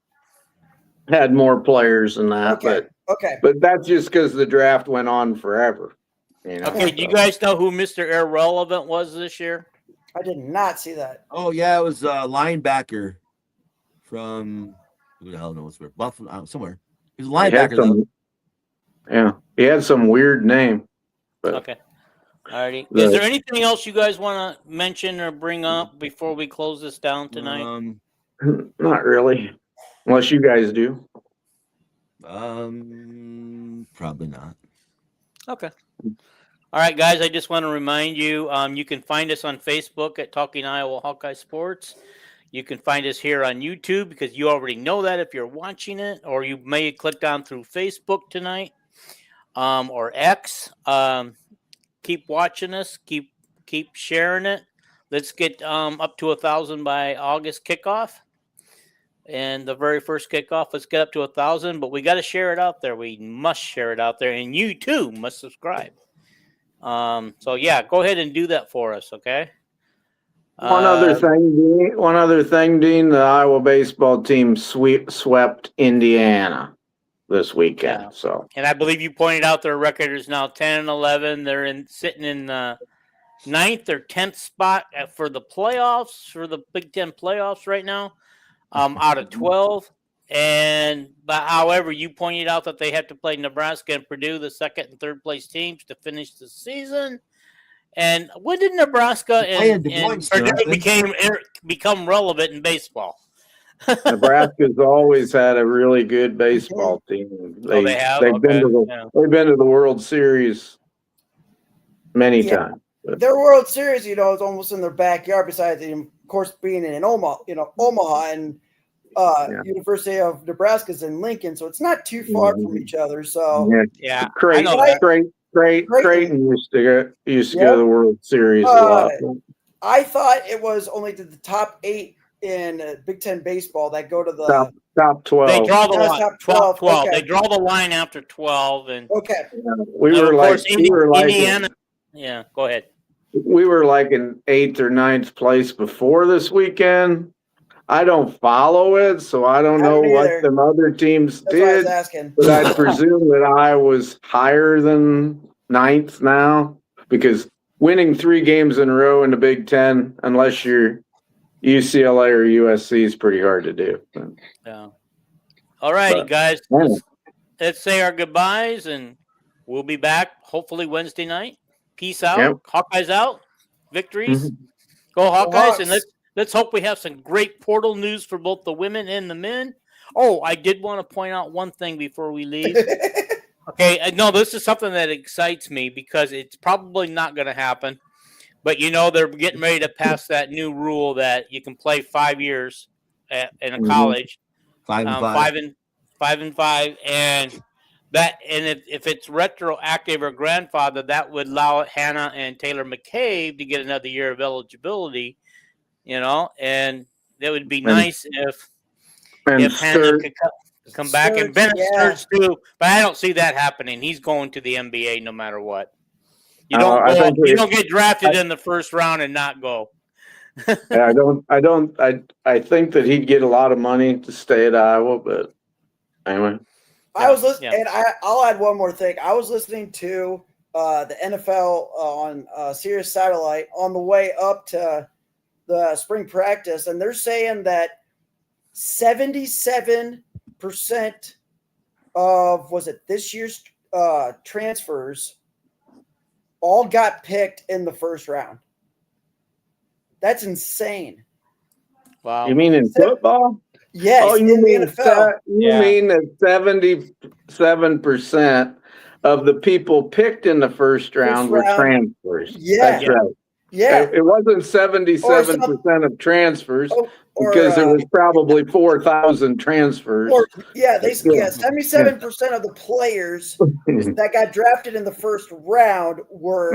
Speaker 4: had more players than that.
Speaker 2: Okay.
Speaker 4: But that's just because the draft went on forever. You know?
Speaker 1: Okay, do you guys know who Mr. Irrelevant was this year?
Speaker 2: I did not see that.
Speaker 3: Oh yeah, it was a linebacker from who the hell knows where? Buffalo, somewhere. He was a linebacker though.
Speaker 4: He had some weird name. But
Speaker 1: Okay. Alrighty. Is there anything else you guys want to mention or bring up before we close this down tonight?
Speaker 4: Not really, unless you guys do.
Speaker 3: Probably not.
Speaker 1: Okay. All right, guys. I just want to remind you, you can find us on Facebook at Talking Iowa Hawkeye Sports. You can find us here on YouTube because you already know that if you're watching it, or you may have clicked on through Facebook tonight or X. Keep watching us. Keep sharing it. Let's get up to 1,000 by August kickoff. And the very first kickoff, let's get up to 1,000. But we got to share it out there. We must share it out there. And you, too, must subscribe. So, yeah, go ahead and do that for us, okay?
Speaker 4: One other thing, Dean. The Iowa baseball team swept Indiana this weekend.
Speaker 1: Yeah.
Speaker 4: So,
Speaker 1: and I believe you pointed out their record is now 10-11. They're sitting in the 9th or 10th spot for the playoffs, for the Big Ten playoffs right now, out of 12. But however, you pointed out that they have to play Nebraska and Purdue, the second and third place teams, to finish the season. And when did Nebraska and Purdue become relevant in baseball?
Speaker 4: Nebraska's always had a really good baseball team. They've been to the World Series many times.
Speaker 2: Their World Series, is almost in their backyard. Besides, of course, being in Omaha, and University of Nebraska's in Lincoln, so it's not too far from each other. So
Speaker 4: Creighton used to go to the World Series a lot.
Speaker 2: I thought it was only to the top 8 in Big Ten baseball that go to the
Speaker 4: top 12.
Speaker 1: They draw the line. Top 12.
Speaker 2: Okay.
Speaker 1: They draw the line after 12, and
Speaker 4: we were like
Speaker 1: Indiana. Yeah, go ahead.
Speaker 4: We were like in 8th or 9th place before this weekend. I don't follow it, so I don't know what some other teams did.
Speaker 2: Why I was asking.
Speaker 4: But I presume that I was higher than 9th now, because winning 3 games in a row in the Big Ten, unless you're UCLA or USC, is pretty hard to do.
Speaker 1: Yeah. All righty, guys. Let's say our goodbyes, and we'll be back hopefully Wednesday night. Peace out. Yep. Hawkeyes out. Victories. Go Hawkeyes. And let's hope we have some great portal news for both the women and the men. Oh, I did want to point out one thing before we leave. Okay. No, this is something that excites me because it's probably not going to happen. But, they're getting ready to pass that new rule that you can play 5 years in a college.
Speaker 3: 5 and
Speaker 1: 5. And if it's retroactive or grandfather, that would allow Hannah and Taylor McCabe to get another year of eligibility, and that would be nice if Hannah could come back. And Bennett Sturge too, but I don't see that happening. He's going to the NBA no matter what. You don't get drafted in the first round and not go.
Speaker 4: I think that he'd get a lot of money to stay at Iowa, but anyway.
Speaker 2: I was listening, and I'll add one more thing. I was listening to the NFL on Sirius Satellite on the way up to the spring practice, and they're saying that 77% of this year's transfers all got picked in the first round. That's insane.
Speaker 1: Wow.
Speaker 4: You mean in football?
Speaker 2: Yes.
Speaker 4: Oh, you mean the NFL? You mean that 77% of the people picked in the first round were transfers?
Speaker 2: Yeah.
Speaker 4: That's right.
Speaker 2: Yeah.
Speaker 4: It wasn't 77% of transfers because there was probably 4,000 transfers.
Speaker 2: 77% of the players that got drafted in the first round were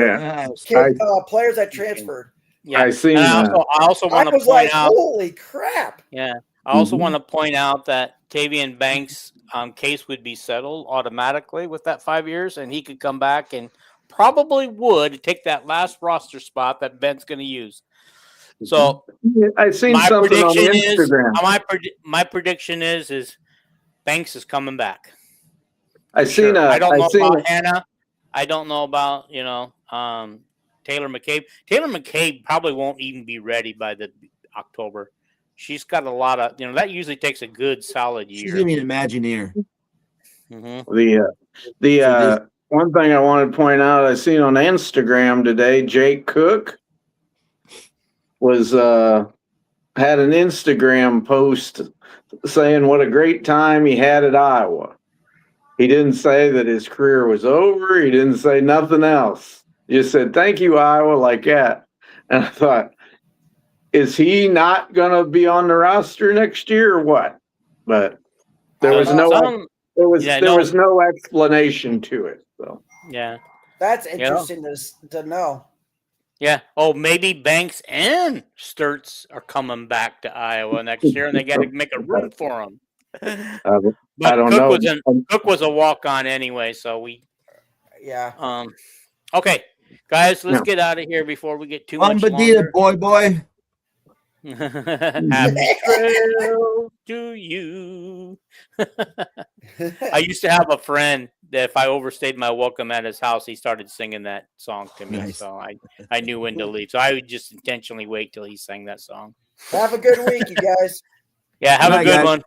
Speaker 2: players that transferred.
Speaker 1: Yeah,
Speaker 4: I see.
Speaker 1: I also want to point out.
Speaker 2: Holy crap!
Speaker 1: Yeah, I also want to point out that Tavian Banks' case would be settled automatically with that 5 years, and he could come back and probably would take that last roster spot that Ben's going to use. So
Speaker 4: I've seen something on Instagram.
Speaker 1: My prediction is Banks is coming back.
Speaker 4: I don't know
Speaker 1: about Hannah. I don't know about, Taylor McCabe. Taylor McCabe probably won't even be ready by the October. She's got a lot of, that usually takes a good solid year.
Speaker 3: She's gonna be an Imagineer.
Speaker 4: The one thing I wanted to point out, I seen on Instagram today, Jake Cook was had an Instagram post saying what a great time he had at Iowa. He didn't say that his career was over. He didn't say nothing else. He just said, "Thank you, Iowa," like that. And I thought, is he not going to be on the roster next year or what? But there was no explanation to it. So
Speaker 1: yeah,
Speaker 2: that's interesting to know.
Speaker 1: Yeah. Oh, maybe Banks and Sturts are coming back to Iowa next year, and they got to make a room for them.
Speaker 4: I don't know.
Speaker 1: Cook was a walk-on anyway, so we.
Speaker 2: Yeah.
Speaker 1: Okay, guys, let's get out of here before we get too much
Speaker 3: longer. Boy.
Speaker 1: Happy trail to you. I used to have a friend that if I overstayed my welcome at his house, he started singing that song to me. Nice. So I knew when to leave. So I would just intentionally wait till he sang that song.
Speaker 2: Have a good week, you guys.
Speaker 1: Yeah, have a good one.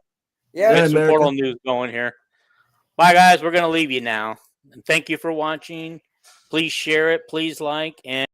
Speaker 2: Yeah,
Speaker 1: get some portal news going here. Bye, guys. We're going to leave you now. And thank you for watching. Please share it. Please like. And